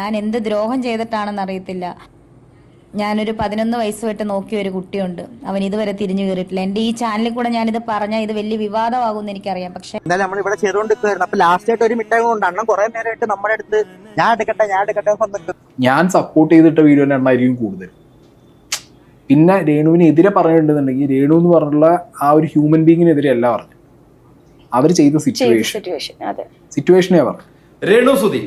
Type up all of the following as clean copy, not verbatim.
ഞാൻ എന്ത് ദ്രോഹം ചെയ്തിട്ടാണെന്ന് അറിയത്തില്ല. ഞാനൊരു 11 വയസ്സ് തൊട്ട് നോക്കിയ ഒരു കുട്ടിയുണ്ട്, അവൻ ഇതുവരെ തിരിഞ്ഞു കയറിയിട്ടില്ല. എന്റെ ഈ ചാനലിൽ കൂടെ ഞാനിത് പറഞ്ഞാൽ ഇത് വലിയ വിവാദമാകുമെന്ന് എനിക്കറിയാം. പക്ഷെ എന്തായാലും നമ്മൾ ഇവിടെ ചെയ്തുകൊണ്ടിരിക്കുകയായിരുന്നു. അപ്പൊ ലാസ്റ്റ് ആയിട്ട് ഒരു മിഠായി കൊണ്ട് അണ്ണൻ കുറെ നേരമായിട്ട് നമ്മുടെ അടുത്ത് ഞാൻ എടുക്കട്ടെ വന്നിട്ട് ഞാൻ സപ്പോർട്ട് ചെയ്തിട്ട വീഡിയോന്റെ എണ്ണമായിരിക്കും കൂടുതൽ. പിന്നെ രേണുവിനെതിരെ പറഞ്ഞിട്ടുണ്ടെന്നുണ്ടെങ്കിൽ രേണു എന്ന് പറഞ്ഞുള്ള ആ ഒരു ഹ്യൂമൻ ബീങ്ങിനെതിരെ അല്ല പറഞ്ഞു, അവർ ചെയ്ത സിറ്റുവേഷനെ പറഞ്ഞു. രേണു സുധി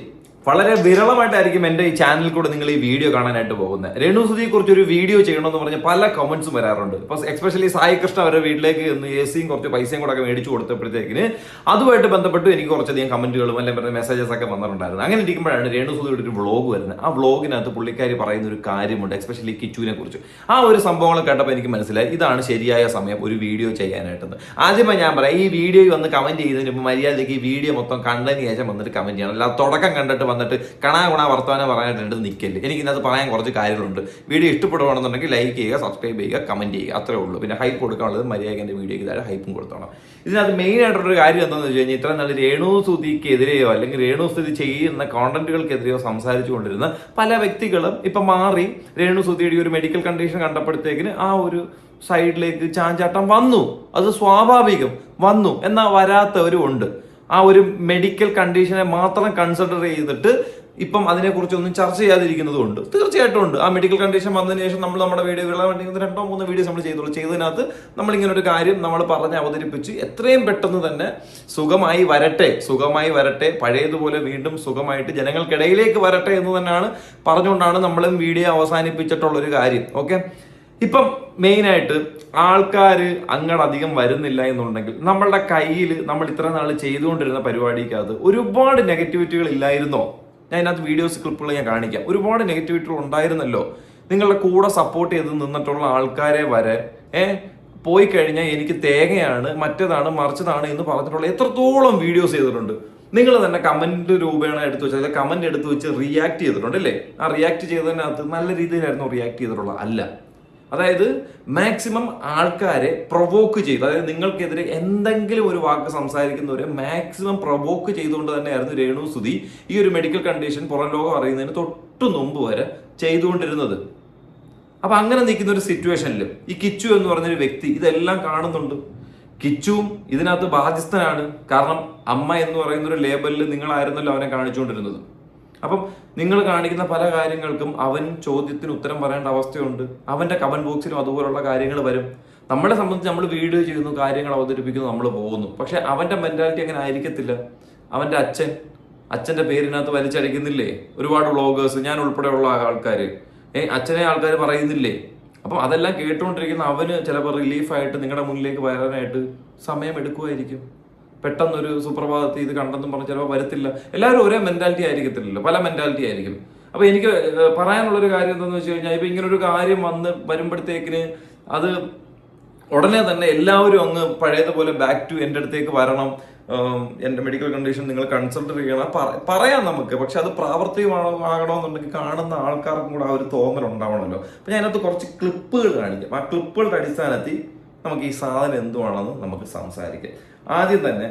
വളരെ വിരളമായിട്ടായിരിക്കും എൻ്റെ ഈ ചാനലിൽ കൂടെ നിങ്ങൾ ഈ വീഡിയോ കാണാനായിട്ട് പോകുന്നത്. രേണു സുധിയെ കുറിച്ച് ഒരു വീഡിയോ ചെയ്യണമെന്ന് പറഞ്ഞ് പല കമന്റ്സും വരാറുണ്ട്. ഇപ്പൊ എസ്പെഷ്യലി സായി കൃഷ്ണ അവരുടെ വീട്ടിലേക്ക് AC കുറച്ച് പൈസയും കൂടെ ഒക്കെ മേടിച്ചു കൊടുത്തപ്പോഴത്തേക്കിന് അതുമായിട്ട് ബന്ധപ്പെട്ട് എനിക്ക് കുറച്ചധികം കമന്റുകളും അല്ലെങ്കിൽ പറഞ്ഞ മെസ്സേജസ് ഒക്കെ വന്നിട്ടുണ്ടായിരുന്നു. അങ്ങനെ ഇരിക്കുമ്പോഴാണ് രേണു സുധിയുടെ ഒരു വ്ളോഗ് വരുന്നത്. ആ വ്ളോഗിനകത്ത് പുള്ളിക്കാരി പറയുന്ന ഒരു കാര്യമുണ്ട്, എസ്പെഷ്യലി കിച്ചുവിനെ കുറിച്ച്. ആ ഒരു സംഭവങ്ങൾ കേട്ടപ്പോൾ എനിക്ക് മനസ്സിലായി ഇതാണ് ശരിയായ സമയം ഒരു വീഡിയോ ചെയ്യാനായിട്ടെന്ന്. ആദ്യമേ ഞാൻ പറയാം, ഈ വീഡിയോ വന്ന് കമന്റ് ചെയ്തതിന് മുമ്പ് മര്യാദയ്ക്ക് ഈ വീഡിയോ മൊത്തം കണ്ടതിന് ശേഷം വന്നിട്ട് കമന്റ് ചെയ്യണം. അല്ല തുടക്കം കണ്ടിട്ട് വന്നിട്ട് കണാ വർത്തമാനം പറയാനായിട്ട് നിൽക്കല്ലേ. എനിക്ക് ഇതിനകത്ത് പറയാൻ കുറച്ച് കാര്യങ്ങളുണ്ട്. വീഡിയോ ഇഷ്ടപ്പെടുകയാണെന്നുണ്ടെങ്കിൽ ലൈക്ക് ചെയ്യുക, സബ്സ്ക്രൈബ് ചെയ്യുക, കമന്റ് ചെയ്യുക, അത്രേ ഉള്ളൂ. പിന്നെ ഹൈപ്പ് കൊടുക്കാനുള്ളത് മര്യാദയ്ക്ക് എൻ്റെ വീഡിയോയ്ക്ക് താഴെ ഹൈപ്പും കൊടുത്തോണം. ഇതിനകത്ത് മെയിൻ ആയിട്ടുള്ളൊരു കാര്യം എന്താണെന്ന് വെച്ച് കഴിഞ്ഞാൽ, ഇത്ര നല്ല രേണു സുധിക്കെതിരെയോ അല്ലെങ്കിൽ രേണു സുധി ചെയ്യുന്ന കോണ്ടന്റുകൾക്കെതിരെയോ സംസാരിച്ചു കൊണ്ടിരുന്ന പല വ്യക്തികളും ഇപ്പം മാറി രേണു സുധിയുടെ ഒരു മെഡിക്കൽ കണ്ടീഷൻ കണ്ടപ്പോഴത്തേക്കിന് ആ ഒരു സൈഡിലേക്ക് ചാഞ്ചാട്ടം വന്നു. അത് സ്വാഭാവികം വന്നു, എന്നാൽ വരാത്തവരും ഉണ്ട്. ആ ഒരു മെഡിക്കൽ കണ്ടീഷനെ മാത്രം കൺസിഡർ ചെയ്തിട്ട് ഇപ്പം അതിനെക്കുറിച്ചൊന്നും ചർച്ച ചെയ്യാതിരിക്കുന്നതുകൊണ്ട് തീർച്ചയായിട്ടും ഉണ്ട്. ആ മെഡിക്കൽ കണ്ടീഷൻ വന്നതിന് ശേഷം നമ്മൾ നമ്മുടെ വീഡിയോകളെ വേണ്ടി 2-3 വീഡിയോസ് നമ്മൾ ചെയ്തതിനകത്ത് നമ്മളിങ്ങനെ ഒരു കാര്യം നമ്മൾ പറഞ്ഞ് അവതരിപ്പിച്ച് എത്രയും പെട്ടെന്ന് തന്നെ സുഖമായി വരട്ടെ, പഴയതുപോലെ വീണ്ടും സുഖമായിട്ട് ജനങ്ങൾക്കിടയിലേക്ക് വരട്ടെ എന്ന് തന്നെയാണ് പറഞ്ഞുകൊണ്ടാണ് നമ്മളും വീഡിയോ അവസാനിപ്പിച്ചിട്ടുള്ളൊരു കാര്യം. ഓക്കെ, ഇപ്പം മെയിനായിട്ട് ആൾക്കാർ അങ്ങടധികം വരുന്നില്ല എന്നുണ്ടെങ്കിൽ നമ്മളുടെ കയ്യിൽ നമ്മൾ ഇത്ര നാൾ ചെയ്തുകൊണ്ടിരുന്ന പരിപാടിക്കകത്ത് ഒരുപാട് നെഗറ്റിവിറ്റികൾ ഇല്ലായിരുന്നോ? ഞാൻ ഇതിനകത്ത് വീഡിയോസ് ക്ലിപ്പുകൾ ഞാൻ കാണിക്കാം. ഒരുപാട് നെഗറ്റിവിറ്റികൾ ഉണ്ടായിരുന്നല്ലോ. നിങ്ങളുടെ കൂടെ സപ്പോർട്ട് ചെയ്ത് നിന്നിട്ടുള്ള ആൾക്കാരെ വരെ പോയി കഴിഞ്ഞാൽ എനിക്ക് തേങ്ങയാണ്, മറ്റേതാണ്, മറിച്ചതാണ് എന്ന് പറഞ്ഞിട്ടുള്ള എത്രത്തോളം വീഡിയോസ് ചെയ്തിട്ടുണ്ട്. നിങ്ങൾ തന്നെ കമന്റ് രൂപേണ എടുത്തു വെച്ചാൽ കമന്റ് എടുത്തു വെച്ച് റിയാക്ട് ചെയ്തിട്ടുണ്ട് അല്ലേ? ആ റിയാക്ട് ചെയ്തതിനകത്ത് നല്ല രീതിയിലായിരുന്നു റിയാക്ട് ചെയ്തിട്ടുള്ളത് അല്ല. അതായത് മാക്സിമം ആൾക്കാരെ പ്രൊവോക്ക് ചെയ്തു, അതായത് നിങ്ങൾക്കെതിരെ എന്തെങ്കിലും ഒരു വാക്ക് സംസാരിക്കുന്നവരെ മാക്സിമം പ്രൊവോക്ക് ചെയ്തുകൊണ്ട് തന്നെയായിരുന്നു രേണു സുധി ഈ ഒരു മെഡിക്കൽ കണ്ടീഷൻ പുറം ലോകം അറിയുന്നതിന് തൊട്ടു മുമ്പ് വരെ ചെയ്തുകൊണ്ടിരുന്നത്. അപ്പൊ അങ്ങനെ നിൽക്കുന്ന ഒരു സിറ്റുവേഷനിൽ ഈ കിച്ചു എന്ന് പറഞ്ഞൊരു വ്യക്തി ഇതെല്ലാം കാണുന്നുണ്ട്. കിച്ചുവും ഇതിനകത്ത് ബാധ്യസ്ഥനാണ്. കാരണം അമ്മ എന്ന് പറയുന്ന ഒരു ലേബലിൽ നിങ്ങളായിരുന്നല്ലോ അവനെ കാണിച്ചുകൊണ്ടിരുന്നത്. അപ്പം നിങ്ങൾ കാണിക്കുന്ന പല കാര്യങ്ങൾക്കും അവൻ ചോദ്യത്തിന് ഉത്തരം പറയേണ്ട അവസ്ഥയുണ്ട്. അവന്റെ കമന്റ് ബോക്സിലും അതുപോലുള്ള കാര്യങ്ങൾ വരും. നമ്മളെ സംബന്ധിച്ച് നമ്മൾ വീഡിയോ ചെയ്യുന്നു, കാര്യങ്ങൾ അവതരിപ്പിക്കുന്നു, നമ്മൾ പോകുന്നു. പക്ഷെ അവന്റെ മെന്റാലിറ്റി അങ്ങനെ ആയിരിക്കത്തില്ല. അവന്റെ അച്ഛന്റെ പേരിനകത്ത് വലിച്ചടിക്കുന്നില്ലേ ഒരുപാട് വ്ളോഗേഴ്സ്, ഞാൻ ഉൾപ്പെടെയുള്ള ആൾക്കാർ. അച്ഛനെ ആൾക്കാർ പറയുന്നില്ലേ? അപ്പം അതെല്ലാം കേട്ടുകൊണ്ടിരിക്കുന്ന അവന് ചിലപ്പോൾ റിലീഫായിട്ട് നിങ്ങളുടെ മുന്നിലേക്ക് വരാനായിട്ട് സമയം എടുക്കുമായിരിക്കും. പെട്ടെന്നൊരു സുപ്രഭാതത്തിൽ ഇത് കണ്ടെന്നും പറഞ്ഞ് ചിലപ്പോൾ വരത്തില്ല. എല്ലാവരും ഒരേ മെന്റാലിറ്റി ആയിരിക്കത്തില്ലല്ലോ, പല മെന്റാലിറ്റി ആയിരിക്കും. അപ്പൊ എനിക്ക് പറയാനുള്ളൊരു കാര്യം എന്താണെന്ന് വെച്ച് കഴിഞ്ഞാൽ, ഇപ്പൊ ഇങ്ങനൊരു കാര്യം വരുമ്പോഴത്തേക്കിന് അത് ഉടനെ തന്നെ എല്ലാവരും അങ്ങ് പഴയതുപോലെ ബാക്ക് ടു എൻ്റെ അടുത്തേക്ക് വരണം, എൻ്റെ മെഡിക്കൽ കണ്ടീഷൻ നിങ്ങൾ കൺസൾട്ട് ചെയ്യണം പറയാം നമുക്ക്. പക്ഷെ അത് പ്രാവർത്തികമാകണമെന്നുണ്ടെങ്കിൽ കാണുന്ന ആൾക്കാർക്കും കൂടെ ആ ഒരു തോന്നൽ ഉണ്ടാവണമല്ലോ. അപ്പൊ ഞാൻ അതിനകത്ത് കുറച്ച് ക്ലിപ്പുകൾ കാണിക്കാം. ആ ക്ലിപ്പുകളുടെ അടിസ്ഥാനത്തിൽ നമുക്ക് ഈ സാധനം എന്തുവാണെന്ന് നമുക്ക് സംസാരിക്കാം. ആദ്യം തന്നെ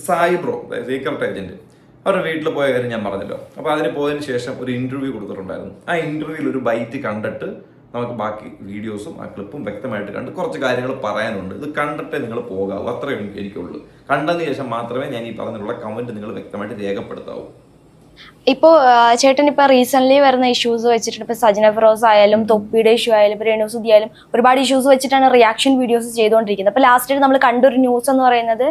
സായി ബ്രോ, സീക്രട്ട് ഏജന്റ്, അവരുടെ വീട്ടിൽ പോയ കാര്യം ഞാൻ പറഞ്ഞല്ലോ. അപ്പോൾ അതിന് പോയതിന് ശേഷം ഒരു ഇന്റർവ്യൂ കൊടുത്തിട്ടുണ്ടായിരുന്നു. ആ ഇന്റർവ്യൂവിൽ ഒരു ബൈറ്റ് കണ്ടിട്ട് നമുക്ക് ബാക്കി വീഡിയോസും ആ ക്ലിപ്പും വ്യക്തമായിട്ട് കണ്ട് കുറച്ച് കാര്യങ്ങൾ പറയാനുണ്ട്. ഇത് കണ്ടിട്ടേ നിങ്ങൾ പോകാവൂ, അത്രയേ എനിക്കുള്ളൂ. കണ്ടതിന് ശേഷം മാത്രമേ ഞാൻ ഈ പറഞ്ഞിട്ടുള്ള കമന്റ് നിങ്ങൾ വ്യക്തമായിട്ട് രേഖപ്പെടുത്താവൂ. ഇപ്പോ ചേട്ടൻ ഇപ്പൊ റീസെന്റ് വരുന്ന ഇഷ്യൂസ് വെച്ചിട്ടുണ്ട്. ഇപ്പൊ സജന ഫിറോസ് ആയാലും തൊപ്പിയുടെ ഇഷ്യൂ ആയാലും ഇപ്പൊ രേണു സുധി ആയാലും ഒരുപാട് ഇഷ്യൂസ് വെച്ചിട്ടാണ് റിയാക്ഷൻ വീഡിയോസ് ചെയ്തുകൊണ്ടിരിക്കുന്നത്. അപ്പൊ ലാസ്റ്റ് നമ്മൾ കണ്ടൊരു ന്യൂസ് എന്ന് പറയുന്നത്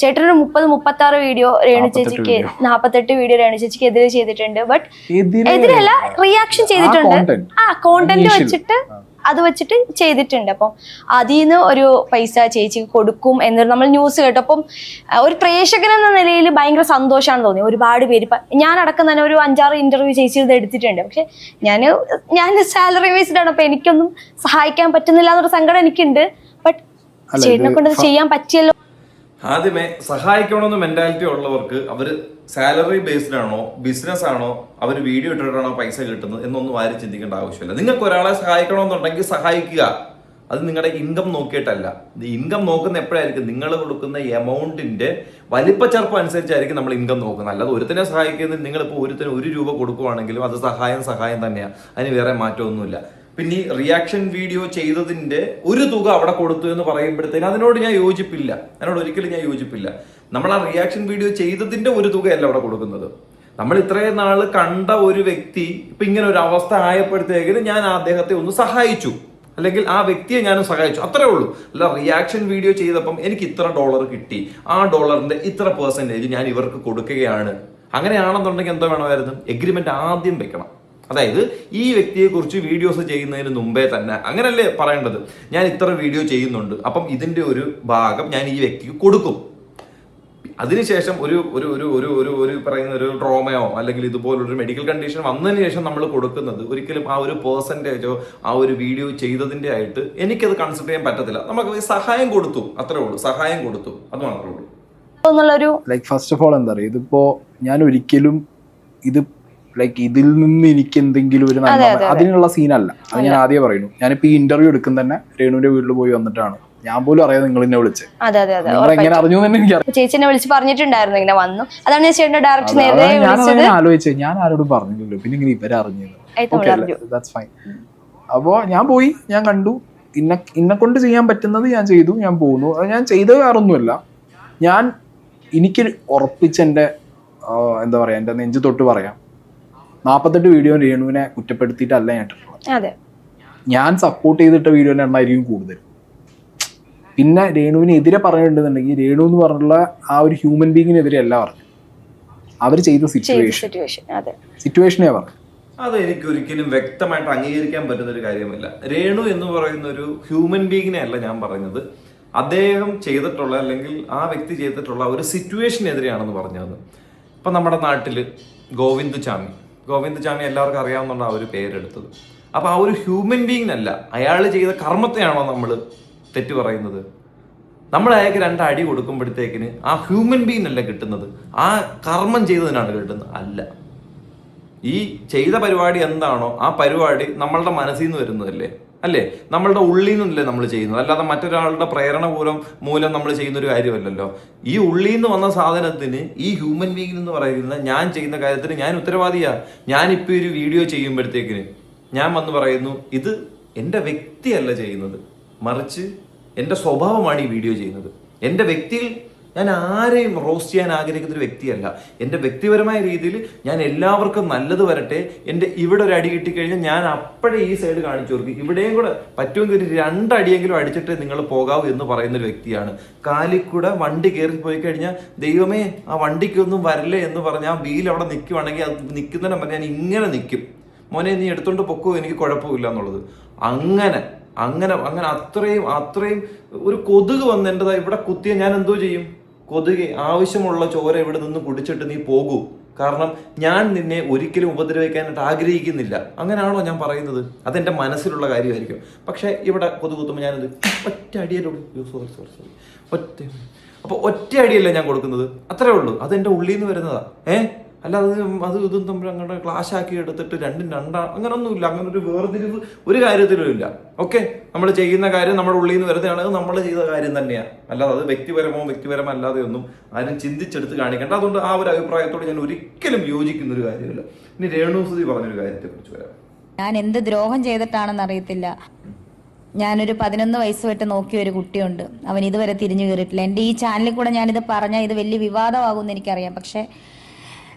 ചേട്ടനൊരു 30-36 വീഡിയോ രേണു ചേച്ചിക്ക് 48 വീഡിയോ രേണു ചേച്ചിക്ക് എതിരെ ചെയ്തിട്ടുണ്ട്. ബട്ട് എതിരല്ല, റിയാക്ഷൻ ചെയ്തിട്ടുണ്ട്. കോണ്ടന്റ് വെച്ചിട്ട് അത് വെച്ചിട്ട് ചെയ്തിട്ടുണ്ട്. അപ്പം അതിൽ നിന്ന് ഒരു പൈസ ചേച്ചിക്ക് കൊടുക്കും എന്നൊരു നമ്മൾ ന്യൂസ് കേട്ടു. അപ്പം ഒരു പ്രേക്ഷകൻ എന്ന നിലയിൽ ഭയങ്കര സന്തോഷമാണ് തോന്നി. ഒരുപാട് പേര് ഞാൻ അടക്കം തന്നെ ഒരു 5-6 ഇന്റർവ്യൂ ചേച്ചി ഇത് എടുത്തിട്ടുണ്ട്. പക്ഷെ ഞാൻ സാലറി ബേസ്ഡ് ആണ്, അപ്പൊ എനിക്കൊന്നും സഹായിക്കാൻ പറ്റുന്നില്ല എന്നൊരു സങ്കടം എനിക്കുണ്ട്. ബട്ട് ചേട്ടനെ കൊണ്ട് ചെയ്യാൻ പറ്റിയല്ലോ. ആദ്യമേ സഹായിക്കണമെന്ന് മെന്റാലിറ്റി ഉള്ളവർക്ക് അവര് സാലറി ബേസ്ഡ് ആണോ ബിസിനസ് ആണോ അവർ വീഡിയോ ഇട്ടിട്ടാണോ പൈസ കിട്ടുന്നത് എന്നൊന്നും ആരും ചിന്തിക്കേണ്ട ആവശ്യമില്ല. നിങ്ങൾക്ക് ഒരാളെ സഹായിക്കണമെന്നുണ്ടെങ്കിൽ സഹായിക്കുക. അത് നിങ്ങളുടെ ഇൻകം നോക്കിയിട്ടല്ല. ഇൻകം നോക്കുന്ന എപ്പോഴായിരിക്കും നിങ്ങൾ കൊടുക്കുന്ന എമൗണ്ടിന്റെ വലിപ്പച്ചെറുപ്പം അനുസരിച്ചായിരിക്കും നമ്മൾ ഇൻകം നോക്കുന്നത്. അല്ലാതെ ഒരുത്തിനെ സഹായിക്കുന്നത് നിങ്ങളിപ്പോൾ ഒരുത്തിന് 1 രൂപ കൊടുക്കുവാണെങ്കിലും അത് സഹായം തന്നെയാണ്, അതിന് വേറെ മാറ്റമൊന്നുമില്ല. പിന്നെ ഈ റിയാക്ഷൻ വീഡിയോ ചെയ്തതിന്റെ ഒരു തുക അവിടെ കൊടുത്തു എന്ന് പറയുമ്പോഴത്തേന് അതിനോട് ഞാൻ യോജിപ്പില്ല, അതിനോട് ഒരിക്കലും ഞാൻ യോജിപ്പില്ല. നമ്മൾ ആ റിയാക്ഷൻ വീഡിയോ ചെയ്തതിന്റെ ഒരു തുകയല്ല അവിടെ കൊടുക്കുന്നത്. നമ്മൾ ഇത്രയും നാൾ കണ്ട ഒരു വ്യക്തി ഇപ്പൊ ഇങ്ങനെ ഒരു അവസ്ഥ ആയപ്പോഴത്തേക്കിന് ഞാൻ അദ്ദേഹത്തെ ഒന്ന് സഹായിച്ചു, അല്ലെങ്കിൽ ആ വ്യക്തിയെ ഞാനും സഹായിച്ചു, അത്രേ ഉള്ളൂ. അല്ല റിയാക്ഷൻ വീഡിയോ ചെയ്തപ്പം എനിക്ക് ഇത്ര ഡോളർ കിട്ടി, ആ ഡോളറിന്റെ ഇത്ര % ഞാൻ ഇവർക്ക് കൊടുക്കുകയാണ്. അങ്ങനെയാണെന്നുണ്ടെങ്കിൽ എന്താ വേണമായിരുന്നു, എഗ്രിമെന്റ് ആദ്യം വെക്കണം. അതായത് ഈ വ്യക്തിയെ കുറിച്ച് വീഡിയോസ് ചെയ്യുന്നതിന് മുമ്പേ തന്നെ അങ്ങനല്ലേ പറയേണ്ടത്, ഞാൻ ഇത്ര വീഡിയോ ചെയ്യുന്നുണ്ട്, അപ്പം ഇതിന്റെ ഒരു ഭാഗം ഞാൻ ഈ വ്യക്തിക്ക് കൊടുക്കും. അതിനുശേഷം ഒരു ഒരു ഒരു ഒരു ഒരു ഒരു പറയുന്ന ഒരു ട്രോമയോ അല്ലെങ്കിൽ ഇതുപോലൊരു മെഡിക്കൽ കണ്ടീഷൻ വന്നതിന് ശേഷം നമ്മൾ കൊടുക്കുന്നത് ഒരിക്കലും ആ ഒരു %, ആ ഒരു വീഡിയോ ചെയ്തതിന്റെ ആയിട്ട് എനിക്കത് കൺസിഡർ ചെയ്യാൻ പറ്റത്തില്ല. നമുക്ക് സഹായം കൊടുത്തു, അത്രേ ഉള്ളൂ, സഹായം കൊടുത്തു, അത് മാത്രമേ ഉള്ളൂ. ലൈക്ക് ഫസ്റ്റ് ഓഫ് ഓൾ എന്താ പറയുക, ഇതിപ്പോ ഞാൻ ഒരിക്കലും ഇത് ലൈക്ക് ഇതിൽ നിന്ന് എനിക്ക് എന്തെങ്കിലും ഒരു അതിനുള്ള സീനല്ല. അത് ഞാൻ ആദ്യം പറയുന്നു. ഞാനിപ്പോ ഈ ഇന്റർവ്യൂ എടുക്കുന്ന തന്നെ രേണുവിന്റെ വീട്ടിൽ പോയി വന്നിട്ടാണ്. ഞാൻ പോലും അറിയാതെ നിങ്ങൾ എന്നെ വിളിച്ചത്. നിങ്ങൾ എങ്ങനെ അറിഞ്ഞു തന്നെ എനിക്ക് ചേച്ചിനെ വിളിച്ച് പറഞ്ഞിട്ടുണ്ടായിരുന്നു ഇങ്ങനെ വന്നു. അതാണ് ഞാൻ ചേട്ടന്റെ ഡയറക്റ്റ് നേരത്തെ ഞാൻ ആലോചിച്ചത്. ഞാൻ ആരോടും പറഞ്ഞില്ലല്ലോ, പിന്നെ ഇങ്ങനെ ഇവരെ അറിഞ്ഞത്. That's fine. അപ്പോ ഞാൻ പോയി, ഞാൻ കണ്ടു, ഇന്നെ കൊണ്ട് ചെയ്യാൻ പറ്റുന്നത് ഞാൻ ചെയ്തു, ഞാൻ പോകുന്നു. അത് ഞാൻ ചെയ്തത് വേറൊന്നുമല്ല. എനിക്ക് ഉറപ്പിച്ചെന്റെ എന്താ പറയാ, എന്റെ നെഞ്ചു തൊട്ട് പറയാം, 48 വീഡിയോ രേണുവിനെ കുറ്റപ്പെടുത്തിയിട്ടല്ല ഞാൻ ഇട്ടിട്ടുള്ളത്. ഞാൻ സപ്പോർട്ട് ചെയ്തിട്ട വീഡിയോന്റെ എണ്ണമായിരിക്കും കൂടുതൽ. പിന്നെ രേണുവിന് എതിരെ പറഞ്ഞിട്ടുണ്ടെന്നുണ്ടെങ്കിൽ രേണു എന്ന് പറഞ്ഞുള്ള ആ ഒരു ഹ്യൂമൻ ബീങ്ങിനെതിരെ അല്ല പറഞ്ഞു, അവർ ചെയ്ത സിറ്റുവേഷനെ പറഞ്ഞു. അത് എനിക്ക് ഒരിക്കലും വ്യക്തമായിട്ട് അംഗീകരിക്കാൻ പറ്റുന്ന ഒരു കാര്യമല്ല. രേണു എന്ന് പറയുന്ന ഒരു ഹ്യൂമൻ ബീങ്ങിനെ അല്ല ഞാൻ പറയുന്നത്, അദ്ദേഹം ചെയ്തിട്ടുള്ള അല്ലെങ്കിൽ ആ വ്യക്തി ചെയ്തിട്ടുള്ള ഒരു സിറ്റുവേഷനെതിരെയാണെന്ന് പറഞ്ഞത്. ഇപ്പം നമ്മുടെ നാട്ടിൽ ഗോവിന്ദ് ചാമി എല്ലാവർക്കും അറിയാവുന്ന ആ ഒരു പേരെടുത്തത്. അപ്പൊ ആ ഒരു ഹ്യൂമൻ ബീങ്ങിനല്ല, അയാൾ ചെയ്ത കർമ്മത്തെയാണോ നമ്മൾ തെറ്റ് പറയുന്നത്? നമ്മൾ അയാൾക്ക് 2 അടി കൊടുക്കുമ്പോഴത്തേക്കിന് ആ ഹ്യൂമൻ ബീങ് അല്ല കിട്ടുന്നത്, ആ കർമ്മം ചെയ്തതിനാണ് കിട്ടുന്നത്. അല്ല, ഈ ചെയ്ത പരിപാടി എന്താണോ ആ പരിപാടി നമ്മളുടെ മനസ്സിൽ നിന്ന് വരുന്നതല്ലേ, അല്ലേ, നമ്മളുടെ ഉള്ളിൽ നിന്നല്ലേ നമ്മൾ ചെയ്യുന്നത്, അല്ലാതെ മറ്റൊരാളുടെ പ്രേരണ മൂലം നമ്മൾ ചെയ്യുന്ന ഒരു കാര്യമല്ലല്ലോ. ഈ ഉള്ളിൽ നിന്ന് വന്ന സാധനത്തിന് ഈ ഹ്യൂമൻ ബീങ് എന്ന് പറയുന്ന ഞാൻ ചെയ്യുന്ന കാര്യത്തിന് ഞാൻ ഉത്തരവാദിയാ. ഞാനിപ്പോൾ ഒരു വീഡിയോ ചെയ്യുമ്പോഴത്തേക്കിന് ഞാൻ വന്ന് പറയുന്നു, ഇത് എൻ്റെ വ്യക്തിയല്ല ചെയ്യുന്നത്, മറിച്ച് എൻ്റെ സ്വഭാവമാണ് ഈ വീഡിയോ ചെയ്യുന്നത്. എൻ്റെ വ്യക്തിയിൽ ഞാൻ ആരെയും റോസ്റ്റ് ചെയ്യാൻ ആഗ്രഹിക്കുന്ന ഒരു വ്യക്തിയല്ല. എൻ്റെ വ്യക്തിപരമായ രീതിയിൽ ഞാൻ എല്ലാവർക്കും നല്ലത് വരട്ടെ. എൻ്റെ ഇവിടെ ഒരു അടി കിട്ടിക്കഴിഞ്ഞാൽ ഞാൻ അപ്പോഴേ ഈ സൈഡ് കാണിച്ചു കൊടുക്കും, ഇവിടെയും കൂടെ പറ്റുമെങ്കിൽ ഒരു 2 അടിയെങ്കിലും അടിച്ചിട്ട് നിങ്ങൾ പോകാവൂ എന്ന് പറയുന്ന ഒരു വ്യക്തിയാണ്. കാലിൽ കൂടെ വണ്ടി കയറി പോയി കഴിഞ്ഞാൽ ദൈവമേ ആ വണ്ടിക്കൊന്നും വരല്ലേ എന്ന് പറഞ്ഞാൽ ആ വീൽ അവിടെ നിൽക്കുവാണെങ്കിൽ അത് നിൽക്കുന്നതിനെ പറഞ്ഞാൽ ഞാൻ ഇങ്ങനെ നിൽക്കും, മോനെ നീ എടുത്തോണ്ട് പൊക്കോ, എനിക്ക് കുഴപ്പമില്ല എന്നുള്ളത്. അങ്ങനെ അങ്ങനെ അങ്ങനെ അത്രയും ഒരു കൊതുക് വന്ന് എൻ്റെതാ ഇവിടെ കുത്തിയ ഞാൻ എന്തോ ചെയ്യും? കൊതുക് ആവശ്യമുള്ള ചോര ഇവിടെ നിന്ന് കുടിച്ചിട്ട് നീ പോകൂ, കാരണം ഞാൻ നിന്നെ ഒരിക്കലും ഉപദ്രവിക്കാനായിട്ട് ആഗ്രഹിക്കുന്നില്ല. അങ്ങനെയാണോ ഞാൻ പറയുന്നത്? അതെൻ്റെ മനസ്സിലുള്ള കാര്യമായിരിക്കും. പക്ഷെ ഇവിടെ കൊതുക് കുത്തുമ്പോൾ ഞാനത് ഒറ്റ അടിയല്ലേ, സോറി അപ്പോൾ ഒറ്റ അടിയല്ലേ ഞാൻ കൊടുക്കുന്നത്, അത്രേ ഉള്ളൂ. അതെൻ്റെ ഉള്ളിൽ നിന്ന് വരുന്നതാ. അല്ലാതെ അത് ഇതും തമ്മിൽ അങ്ങനെ ക്ലാഷ് ആക്കി എടുത്തിട്ട് 2 അങ്ങനൊന്നുമില്ല. അങ്ങനെ ഒരു വേർതിരിവ് ഒരു കാര്യത്തിലും ഇല്ല. ഓക്കെ, നമ്മൾ ചെയ്യുന്ന കാര്യം നമ്മുടെ ഉള്ളിൽ നിന്ന് വരുന്നതാണെങ്കിൽ നമ്മൾ ചെയ്ത കാര്യം തന്നെയാണ്, അല്ലാതെ അത് വ്യക്തിപരമല്ലാതെ ഒന്നും ആരും ചിന്തിച്ചെടുത്ത് കാണിക്കേണ്ട. അതുകൊണ്ട് ആ ഒരു അഭിപ്രായത്തോട് ഞാൻ ഒരിക്കലും യോജിക്കുന്ന ഒരു കാര്യമില്ല. ഇനി രേണുസുതി പറഞ്ഞൊരു കാര്യത്തെ കുറിച്ച് വരാം. ഞാൻ എന്ത് ദ്രോഹം ചെയ്തിട്ടാണെന്ന് അറിയത്തില്ല. ഞാനൊരു 11 വയസ്സ് തൊട്ട് നോക്കിയ ഒരു കുട്ടിയുണ്ട്, അവൻ ഇതുവരെ തിരിഞ്ഞു കയറിയിട്ടില്ല. എൻ്റെ ഈ ചാനലിൽ കൂടെ ഞാനിത് പറഞ്ഞാൽ ഇത് വലിയ വിവാദമാകുമെന്ന് എനിക്കറിയാം. പക്ഷെ